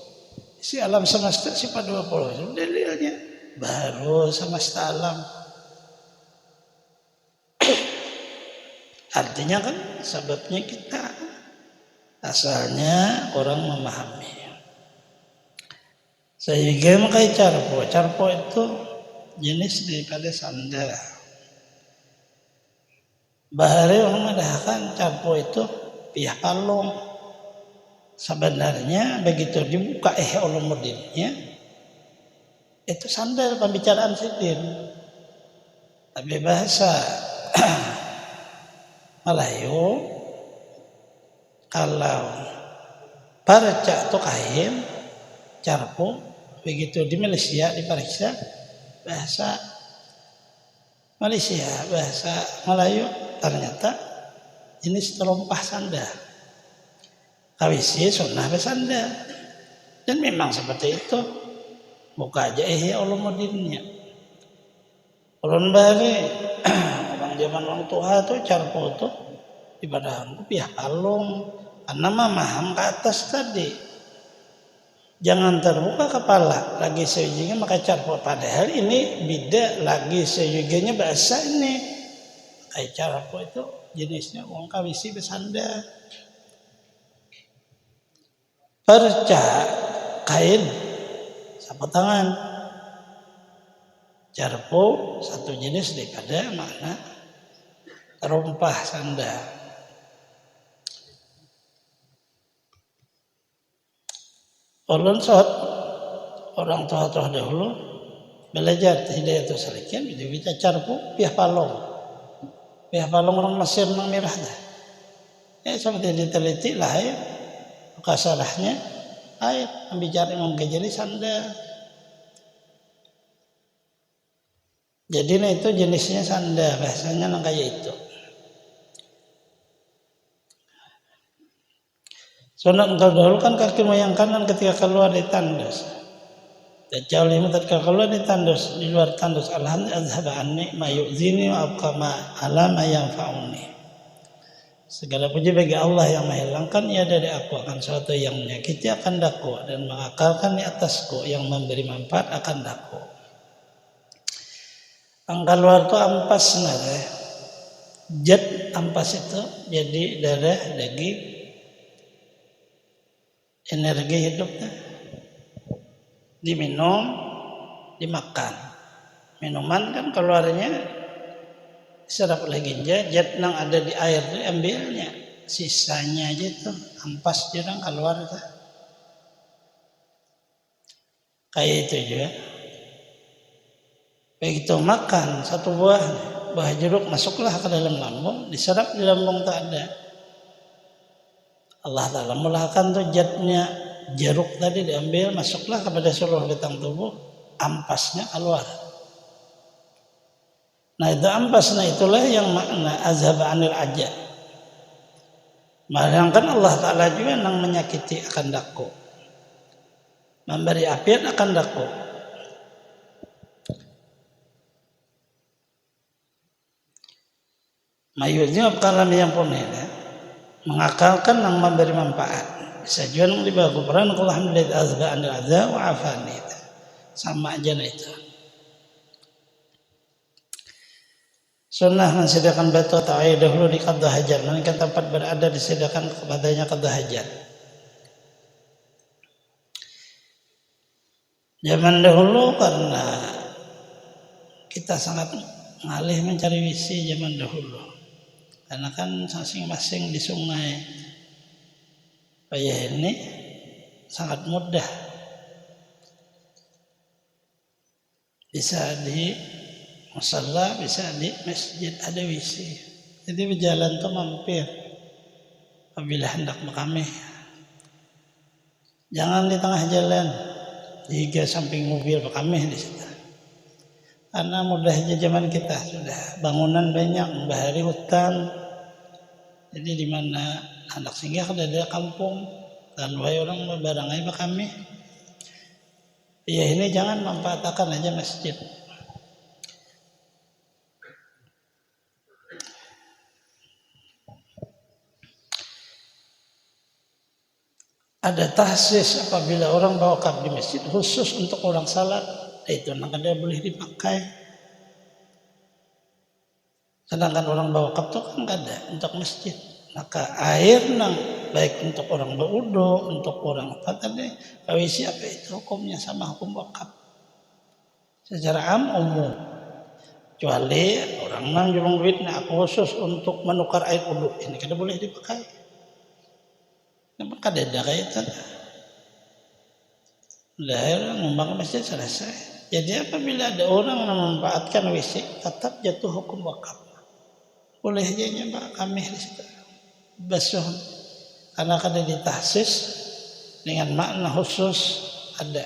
Si alam semesta sifat 20. Dalilnya baru semesta alam. Artinya kan sebabnya kita asalnya orang memahami. Sehingga makanya carpo itu jenis daripada sanda. Bahari orang madahkan carpo itu pihak palung. Sebenarnya begitu dibuka ulumuddinnya itu sandal pembicaraan sidin. Tapi bahasa Melayu kalau parca atau kain carpo begitu di Malaysia diperiksa bahasa Malaysia bahasa Melayu ternyata jenis terompah sandal. Kawisi sunnah bersandar. Dan memang seperti itu. Buka aja ulumuddinnya. Ulun bari orang zaman orang tua tu carpo tu ibadah pihak palung karena memaham ke atas tadi. Jangan terbuka kepala lagi sejujurnya maka carpo padahal ini beda lagi sejujurnya bahasa ini. Kayak carpo itu jenisnya wong kawisi bersandar. Perca kain sapu tangan carpo satu jenis daripada makna terompah sandal. Ulun sot orang tua-tua dahulu belajar hidayah itu salikin bisa carpo pihak palong orang Mesir nang merah dah. Ya seperti diteliti lah ya. Kasalahnya air bicara Imam Ghazali sandal. Jadi itu jenisnya sandal, bahasanya nang kayak itu. Soalnya engkau dahulu kan kaki moyang kanan ketika keluar di tandus. Dajjal lima ketika keluar di tandus, di luar tandus alhamdulillah azhaba anni ma yu'zini wa abqa ala ma yanfa'uni. Segala puji bagi Allah yang menghilangkan ia dari aku akan sesuatu yang menyakiti akan daku dan mengakalkan di atasku yang memberi manfaat akan daku. Angka luar itu ampas sebenarnya. Jet ampas itu jadi darah daging energi hidupnya. Diminum, dimakan. Minuman kan keluarnya diserap oleh ginjal, zat yang ada di air itu ambilnya, sisanya aja itu ampas jurang keluar itu. Kayak itu juga. Begitu makan satu buah jeruk masuklah ke dalam lambung, diserap di lambung tak ada. Allah Ta'ala mulakan tuh zatnya jeruk tadi diambil, masuklah kepada seluruh batang tubuh, ampasnya keluar. Nah itu ampasnya itulah yang makna azhab anil aja. Bayangkan Allah Ta'ala juga yang menyakiti akan daku, memberi afiat akan daku. Mayunya kalam yang punena mengakalkan yang memberi manfaat. Bisa juga di bawah Quran alhamdulillah azba anil adza wa afani. Sama aja itu. Sunnah mensediakan batu atau air dahulu di qadha hajat, melainkan tempat berada disediakan kepadanya qadha hajat. Zaman dahulu karena kita sangat ngalih mencari wisi zaman dahulu. Karena kan masing-masing di sungai Payah ini sangat mudah. Bisa di musalla, bisa di masjid ada wisi. Jadi berjalan tuh mampir apabila hendak makamih. Jangan di tengah jalan, jika samping mobil makamih di situ. Karena mudahnya zaman kita sudah bangunan banyak, bahari hutan. Jadi di mana anak singgah ada kampung dan wahai orang barangai kami. Ya ini jangan manfaatkan aja masjid. Ada tahsis apabila orang bawa wakaf di masjid khusus untuk orang salat, itu ada boleh dipakai. Sedangkan orang bawa wakaf itu kan nggak ada untuk masjid. Maka air nang baik untuk orang berwudu, untuk orang apa tadi, WC apa itu hukumnya sama hukum wakaf. Secara umum. Kecuali orang nang jumlah duitnya aku khusus untuk menukar air wudu, ini kada boleh dipakai. Nampak kada ada kayak itu. Udah ngembang masjid selesai. Jadi apabila ada orang yang memanfaatkan WC, tetap jatuh hukum wakaf. Boleh aja nyembah kami di situ. Basuh. Karena kada ditahsis dengan makna khusus ada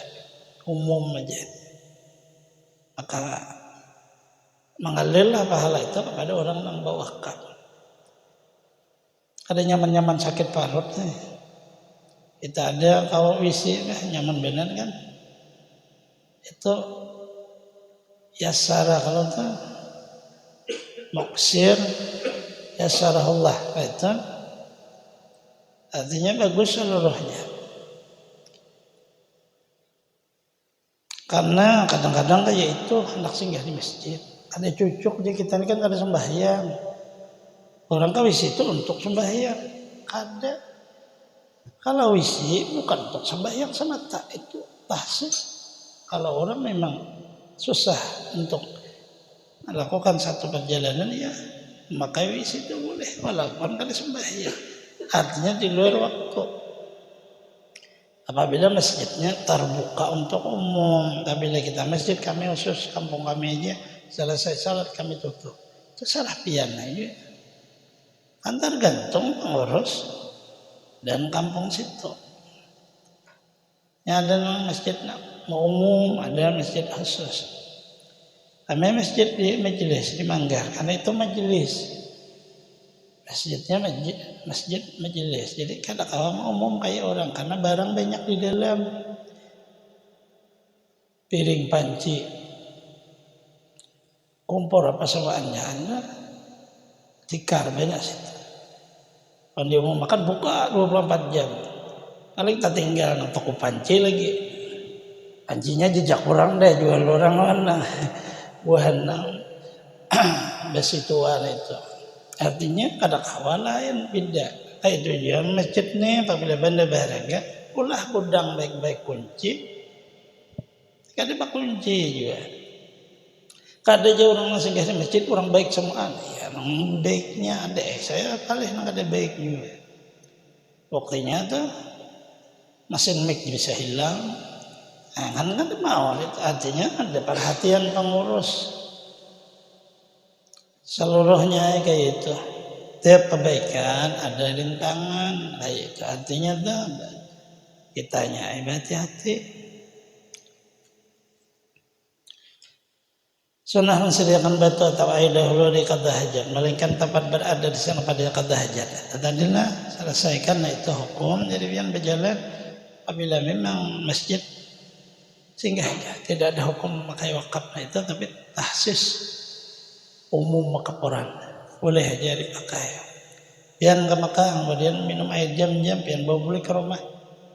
umum aja. Maka mengalirlah pahala itu kepada orang yang bawa wakaf. Ada nyaman-nyaman sakit parut nih. Kita ada kalau wisi nyaman benar kan. Itu yasara kalau itu muksir yasarahullah itu artinya bagus seluruhnya. Karena kadang-kadang kayak itu hendak singgah di masjid. Ada cucuk di kita ini kan ada sembahyang. Orang kan wisi itu untuk sembahyang. Ada. Kalau wisi bukan untuk sembahyang semata, itu tahsis. Kalau orang memang susah untuk melakukan satu perjalanan ya memakai wisi itu boleh walaupun kada sembahyang. Artinya di luar waktu. Apabila masjidnya terbuka untuk umum, apabila kita masjid kami khusus kampung kami aja selesai salat kami tutup. Itu salah pian aja. Kan tergantung pengurus dan kampung situ. Ya, ada masjid mau umum, ada masjid khusus. Kami masjid di majelis di Manggar, karena itu majelis. Masjidnya masjid majelis. Jadi kada kawan umum kayak orang karena barang banyak di dalam. Piring panci, kompor apa semuanya, tikar banyak situ. Kalau dia mau makan buka 24 jam. Paling tak tinggal nang toko panci lagi. Pancinya jejak orang deh jual orang mana. Buah nang besi tua itu. Artinya kada kawan lain beda. Itu dia masjid ni apabila benda berharga ulah gudang baik-baik kunci, kada pak kunci juga. Kada jauh orang masih di masjid orang baik semua, ya orang baiknya ada, saya paling ada baik juga. Waktunya tuh mesin mic bisa hilang, kan mau, artinya ada perhatian pengurus. Seluruhnya kayak itu. Tiap kebaikan ada rintangan, itu artinya tuh kitanya hati-hati. Sunnah mensediakan batu atau air dahulu di qada hajat, melainkan tempat berada di sana pada qada hajat. Tadilah selesaikan itu hukum, jadi biar berjalan. Apabila memang masjid singgah aja, tidak ada hukum memakai wakaf itu, tapi tahsis umum wakaf orang. Boleh aja dipakai. Pian ke Makkah, kemudian minum air jam-jam, pian bawa beli ke rumah,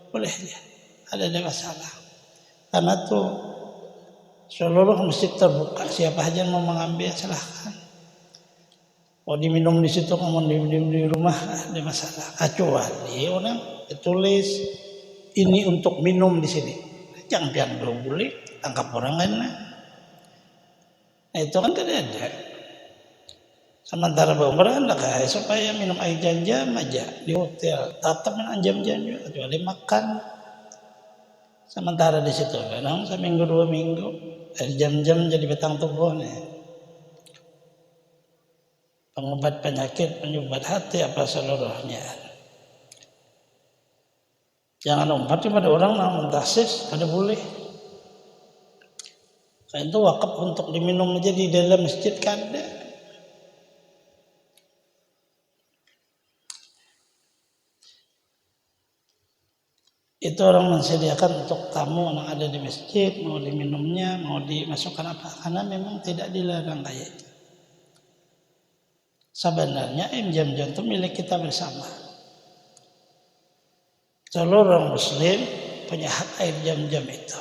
boleh aja. Ada masalah. Karena tuh seluruh masjid terbuka, siapa aja mau mengambil silahkan. Mau diminum di situ, mau diminum di rumah, ada masalah. Kecuali orang ditulis ini untuk minum di sini. Jangan pian bawa beli, tangkap orang lain. Nah itu kan tidak ada. Sementara bawa anda kayak supaya minum air jam-jam aja di hotel, tetap minum jam-jam juga, kecuali makan. Sementara di situ, kadang seminggu 2 minggu, air jam-jam jadi betang tubuh nih. Pengobat penyakit, penyubat hati apa seluruhnya. Jangan umpat kepada orang namun tahsis, kada boleh. Kayak itu wakaf untuk diminum aja di dalam masjid kada. Itu orang mensediakan untuk tamu yang ada di masjid, mau diminumnya, mau dimasukkan apa, karena memang tidak dilarang kayak itu. Sebenarnya jam-jam itu milik kita bersama. Seluruh muslim punya hak air jam-jam itu.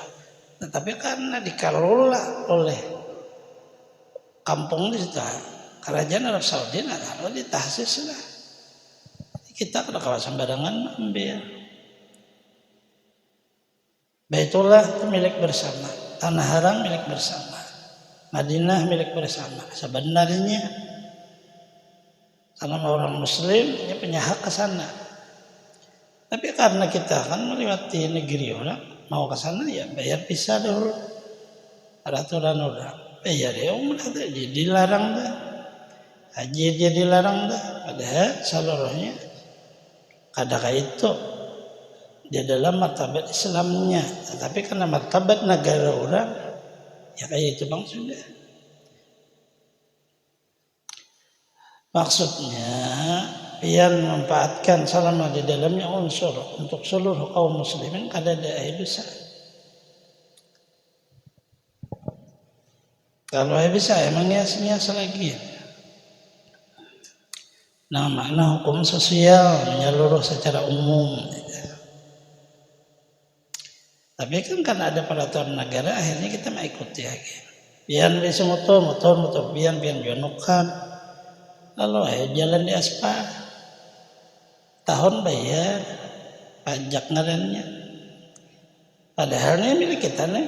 Tetapi karena dikelola oleh kampung di situ, kerajaan Arab Saudi, nah kalau ditahsis lah, kita kalau sembarangan ambil. Baitullah itu milik bersama, tanah haram milik bersama, Madinah milik bersama. Sebenarnya karena orang muslim dia punya hak ke sana. Tapi karena kita kan melewati negeri orang, mau ke sana ya bayar visa dulu. Ada aturan orang, bayar ya umrah jadi dilarang dah. Haji dia dilarang dah, padahal seluruhnya kadang itu dia dalam martabat Islamnya, tetapi karena martabat negara orang, ya kayak itu bang sudah. Maksudnya, pian memanfaatkan selama di dalamnya unsur untuk seluruh kaum muslimin kada ada air besar. Kalau air besar emang hias-hias lagi. Nah, makna hukum sosial menyeluruh secara umum. Tapi kan karena ada peraturan negara, akhirnya kita mengikuti lagi. Pian bisa motor, pian jonokan. Lalu jalan di aspal. Tahun bayar pajak ngarannya. Padahal ini milik kita nih.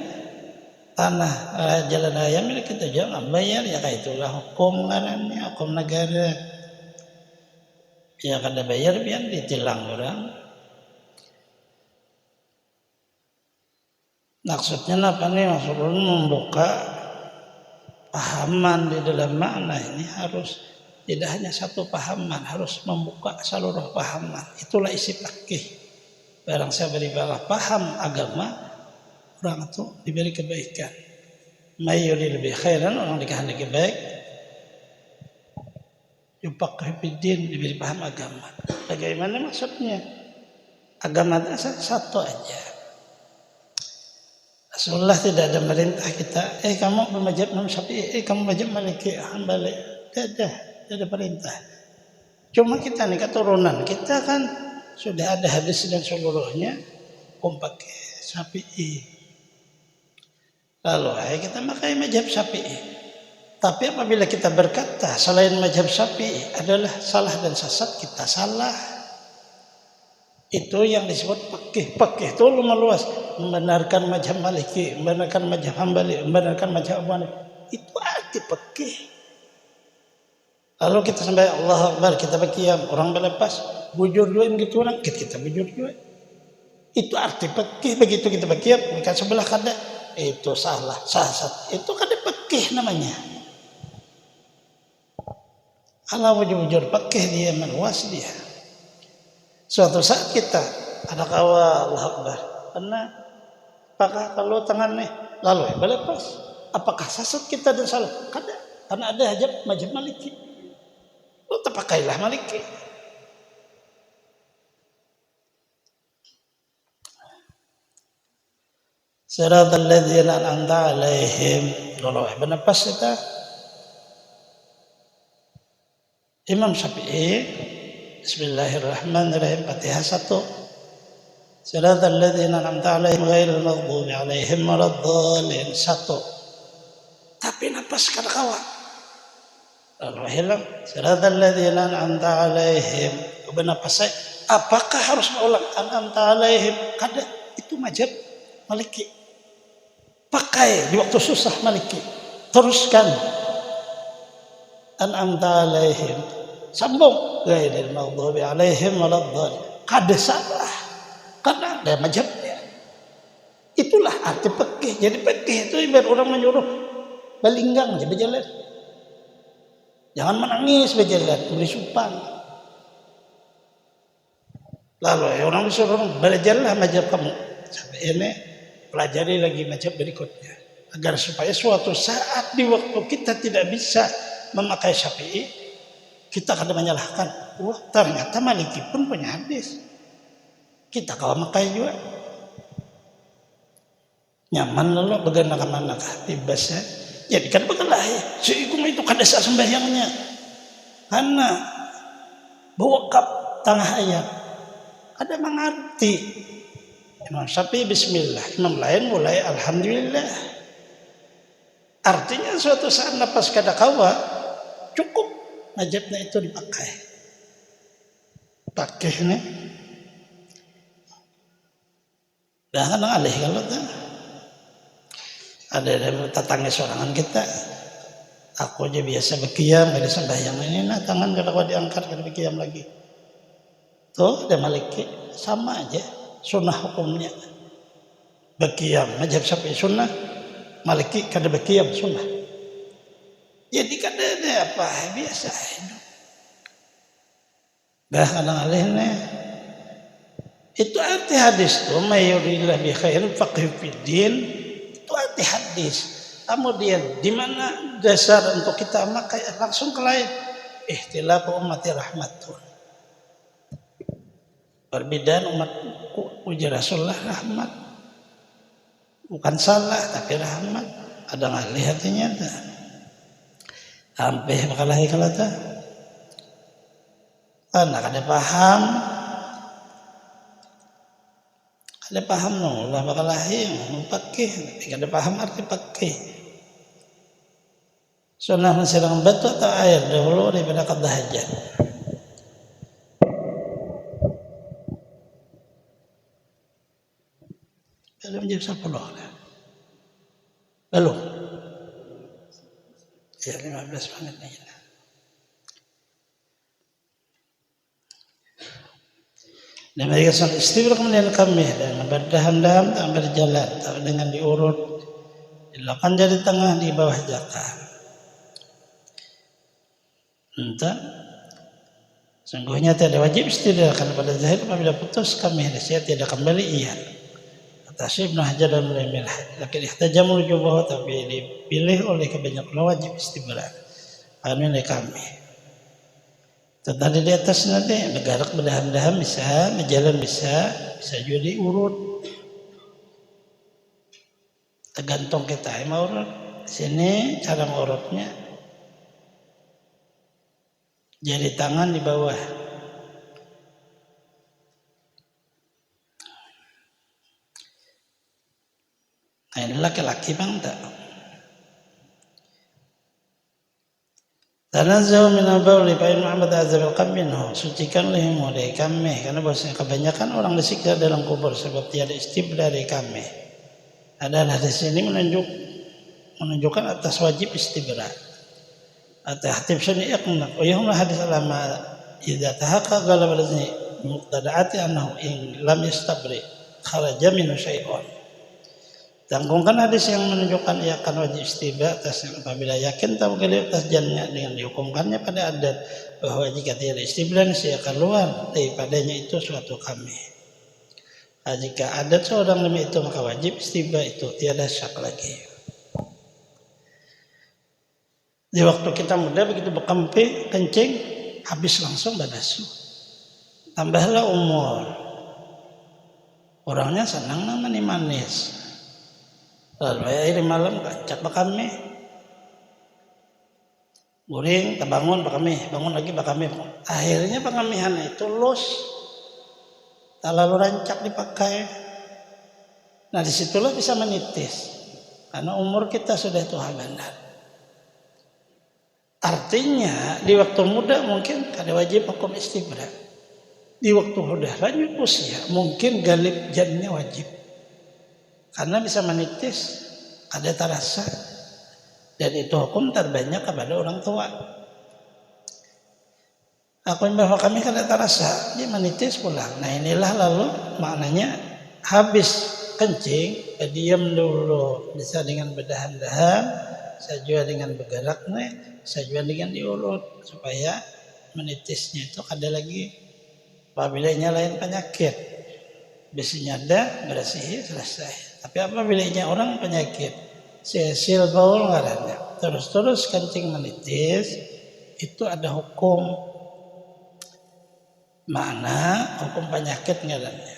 Tanah jalan raya milik kita jangan bayar, ya kayak itulah hukum ngarannya, hukum negara. Ya kada bayar pian ditilang orang. Maksudnya apa nih? Maksudnya membuka pahaman di dalam makna ini harus tidak hanya satu pahaman, harus membuka seluruh pahaman. Itulah isi fikih. Barang saya beribadah paham agama, orang itu diberi kebaikan. Mayyuri lebih khairan, orang dikehendaki baik. Yufaqqih fiddin, diberi paham agama. Bagaimana maksudnya? Agama itu satu aja. Rasulullah tidak ada merintah kita, kamu bermadzhab Imam Syafi'i, kamu mazhab Maliki, Hambali. Tidak ada perintah. Cuma kita nih keturunan kita kan sudah ada hadis dan seluruhnya pakai Syafi'i. Lalu kita pakai mazhab Syafi'i. Tapi apabila kita berkata selain mazhab Syafi'i adalah salah dan sesat, kita salah. Itu yang disebut fakih. Fakih itu luas, membenarkan mazhab Maliki, membenarkan mazhab Hambali, membenarkan mazhab Abu Hanifah. Itu arti fakih. Lalu kita sampai Allah Akbar, kita berkiam, orang berlepas, bujur juga gitu orang, kita bujur juga. Itu arti fakih. Begitu kita berkiam, mereka sebelah kada, itu salah, sah. Itu kada fakih namanya. Kalau bujur-bujur fakih dia meluas dia. Suatu saat kita ada kawa Allah Akbar, karena apakah kalau tangannya lalu berlepas, apakah sasat kita dan salah? Kada, karena ada hajab mazhab Maliki. Lu terpakailah Maliki. Siratal ladzina an'amta 'alaihim. Kalau berlepas kita Imam Syafi'i Bismillahirrahmanirrahim Fatihah 1. Siratal ladzina an'amta 'alaihim ghairil maghdubi 'alaihim waladdallin 1. Tapi napas kada kawa. Lalu hilang siratal ladzina an'amta 'alaihim. Bernapas saya, apakah harus mengulang an'amta 'alaihim? Kada, itu mazhab Maliki. Pakai di waktu susah Maliki. Teruskan an'amta 'alaihim. Sambung ghairil maghdubi 'alaihim waladdallin. Kada salah. Karena ada mazhabnya. Itulah arti fikih. Jadi fikih itu ibarat orang menyuruh balinggang aja berjalan. Jangan menangis berjalan, beri supan. Lalu orang disuruh belajarlah mazhab kamu. Sampai ini pelajari lagi mazhab berikutnya. Agar supaya suatu saat di waktu kita tidak bisa memakai Syafi'i, kita akan menyalahkan. Wah, ternyata Maliki pun punya hadis. Kita kalau makai juga. Nyaman lalu bagaimana manakah bebas ya. Jadi kan berkelahi. Seikum itu kada sah sembahyangnya. Karena bawakap tengah ayat. Ada mengerti. Imam Syafi'i bismillah. Imam lain mulai alhamdulillah. Artinya suatu saat napas kada kawa cukup mazhabnya itu dipakai. Pakai ini. Dah kan alih kalau tu. Ada tetangga sorangan kita. Aku aja biasa berkiam, kada sembahyang ini nah tangan kada kuat diangkat, kada berkiam lagi. Tuh ada Maliki sama aja sunnah hukumnya. Berkiam mazhab Syafi'i sunnah, Maliki kada berkiam sunnah. Jadi kada ada apa biasa hidup. Dah kadang alih ni. Itu arti hadis tu mayurillah bi khairin faqih fid din. Itu arti hadis. Kemudian di mana dasar untuk kita makai langsung ke lain. Ihtilaf ummati rahmatun. Perbedaan umatku ujar Rasulullah rahmat. Bukan salah tapi rahmat. Ada ngalih hatinya dah. Sampai bakalahi kalau dah. Anak ada paham. Ada paham no, lah bakalahi pakai. Tapi ada paham arti pakai. Sunnah mensilang batu atau air dahulu daripada qada hajat. Belum jam 10 lah. Belum. Ya 15 menit lagi. Dan mereka sangat istighfar kemudian kami dan berdaham-daham tak berjalan tak dengan diurut dilakukan jari tengah di bawah jaka. Entah sungguhnya tidak wajib istirahat pada zahir apabila putus kami saya tidak kembali iya. Kata Syekh Ibnu Hajar dan Mulai Lakin ihtajamul jubah tapi dipilih oleh kebanyakan wajib istirahat. Amin kami. Tadi di atas nanti bergerak berdaham-daham bisa, berjalan bisa juga diurut. Tergantung kita yang mau urut. Di sini cara mengurutnya. Jari tangan di bawah. Nah ini laki-laki bang tak. Tanazzahu min al-bauli fa in Muhammad azza bil minhu, sucikanlah dari kami, karena bahwasanya kebanyakan orang disiksa dalam kubur sebab tiada istibra dari kami. Adalah di sini menunjukkan atas wajib istibra. At-tahtib syani iqna wa yahum hadis alama idza tahaqqaqa al-bazni muqtada'ati annahu in lam yastabri kharaja min syai'un. Tanggungan hadis yang menunjukkan ia akan wajib istibra atas yang apabila yakin tahu atas jannya dengan dihukumkannya pada adat bahwa jika tiada istibra ia akan keluar daripadanya itu suatu kami. Nah, jika adat seorang demi itu maka wajib istibra itu tiada syak lagi. Di waktu kita muda begitu bekempe kencing habis langsung badasu. Tambahlah umur. Orangnya senang namanya manis. Lalu akhir malam kancak bakami, guring, terbangun bakami, bangun lagi bakami. Akhirnya bakamihan itu los, tak lalu rancak dipakai. Nah disitulah bisa menitis, karena umur kita sudah tua benar. Artinya di waktu muda mungkin ada wajib hukum istibra. Di waktu udah lanjut usia mungkin galib jannya wajib. Karena bisa menitis, ada terasa, dan itu hukum terbanyak kepada orang tua. Aku bahwa kami kada terasa, dia menitis pulang. Nah inilah lalu maknanya habis kencing, diam dulu, bisa dengan berdahan-dahan, bisa juga dengan bergerak, bisa juga dengan diurut supaya menitisnya itu kada lagi apabila lain penyakit. Biasanya ada bersih selesai. Tapi apabila orang penyakit sesil baul ngarannya terus kencing menitis itu ada hukum mana hukum penyakit ngarannya.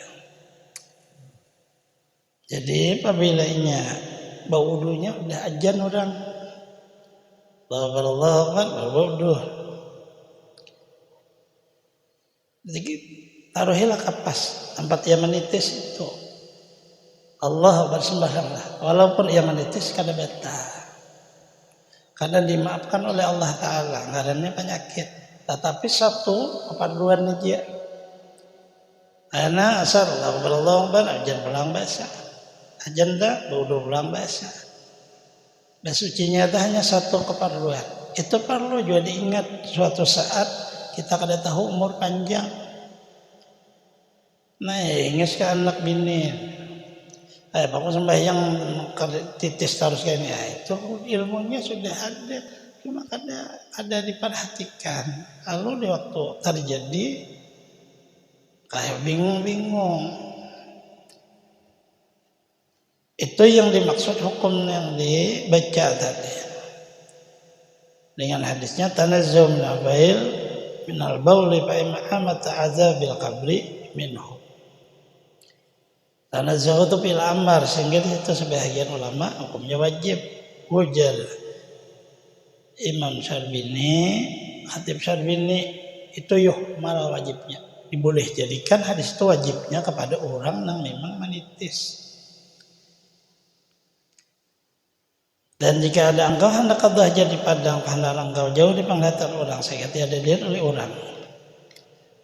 Jadi apabila bau wudunya udah ajan orang Allah kan berwudu. Jadi taruhilah kapas tempat ia menitis itu. Allah bersembahyanglah walaupun ia menitis kada beta. Karena dimaafkan oleh Allah Ta'ala ngarannya penyakit. Tetapi satu kepaduan aja. Ana asal Allah ajan pulang bahasa. Ajan dah baudu pulang bahasa. Besucinya dah hanya satu kepaduan. Itu perlu juga diingat suatu saat kita kada tahu umur panjang. Nah, ingat ke anak bini. Bapak sembahyang titis terus kayak ini. Itu ilmunya sudah ada, cuma ada diperhatikan. Lalu di waktu terjadi kayak bingung. Itu yang dimaksud hukum yang dibaca tadi. Dengan hadisnya tanazzum minal bauli fa ima'amat azabil qabri minhu. Tanazzahu itu fil amar, sehingga itu sebagian ulama hukumnya wajib. Ujar Imam Syarbini, Khatib Syarbini itu malah wajibnya. Diboleh jadikan hadis itu wajibnya kepada orang yang memang menitis. Dan jika ada engkau hendak qadha jadi padang karena engkau jauh di penglihatan orang, saya kata ada dilihat oleh orang.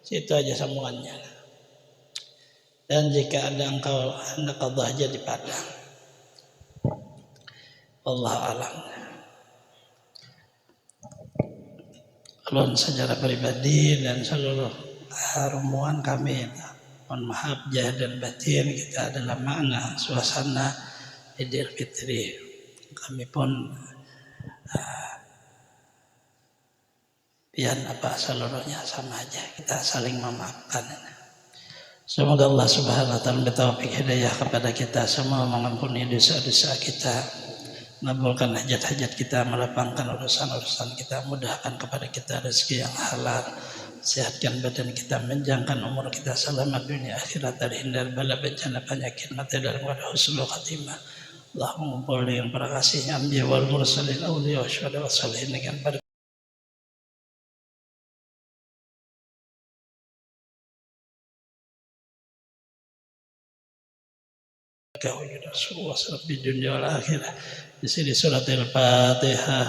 Situ aja sambungannya. Dan jika ada engkau hendak qadha jadi padang. Wallahu a'lam. Kalau secara pribadi dan seluruh rombongan kami, mohon maaf zahir dan batin kita adalah makna suasana Idul Fitri. Kami pun pian seluruhnya sama aja, kita saling memaafkan. Semoga Allah Subhanahu wa taala bertaufik hidayah kepada kita semua, mengampuni dosa-dosa kita, mengabulkan hajat-hajat kita, melapangkan urusan-urusan kita, mudahkan kepada kita rezeki yang halal, sehatkan badan kita, menjangkan umur kita, selamat dunia akhirat, terhindar bala bencana penyakit mati dalam keadaan husnul khatimah. Allahumma qul yang para kasihnya anbiya wal mursalin awliya wa syuhada wa salihin dengan Rasulullah di dunia wal akhirah. Di sini surat Al-Fatihah.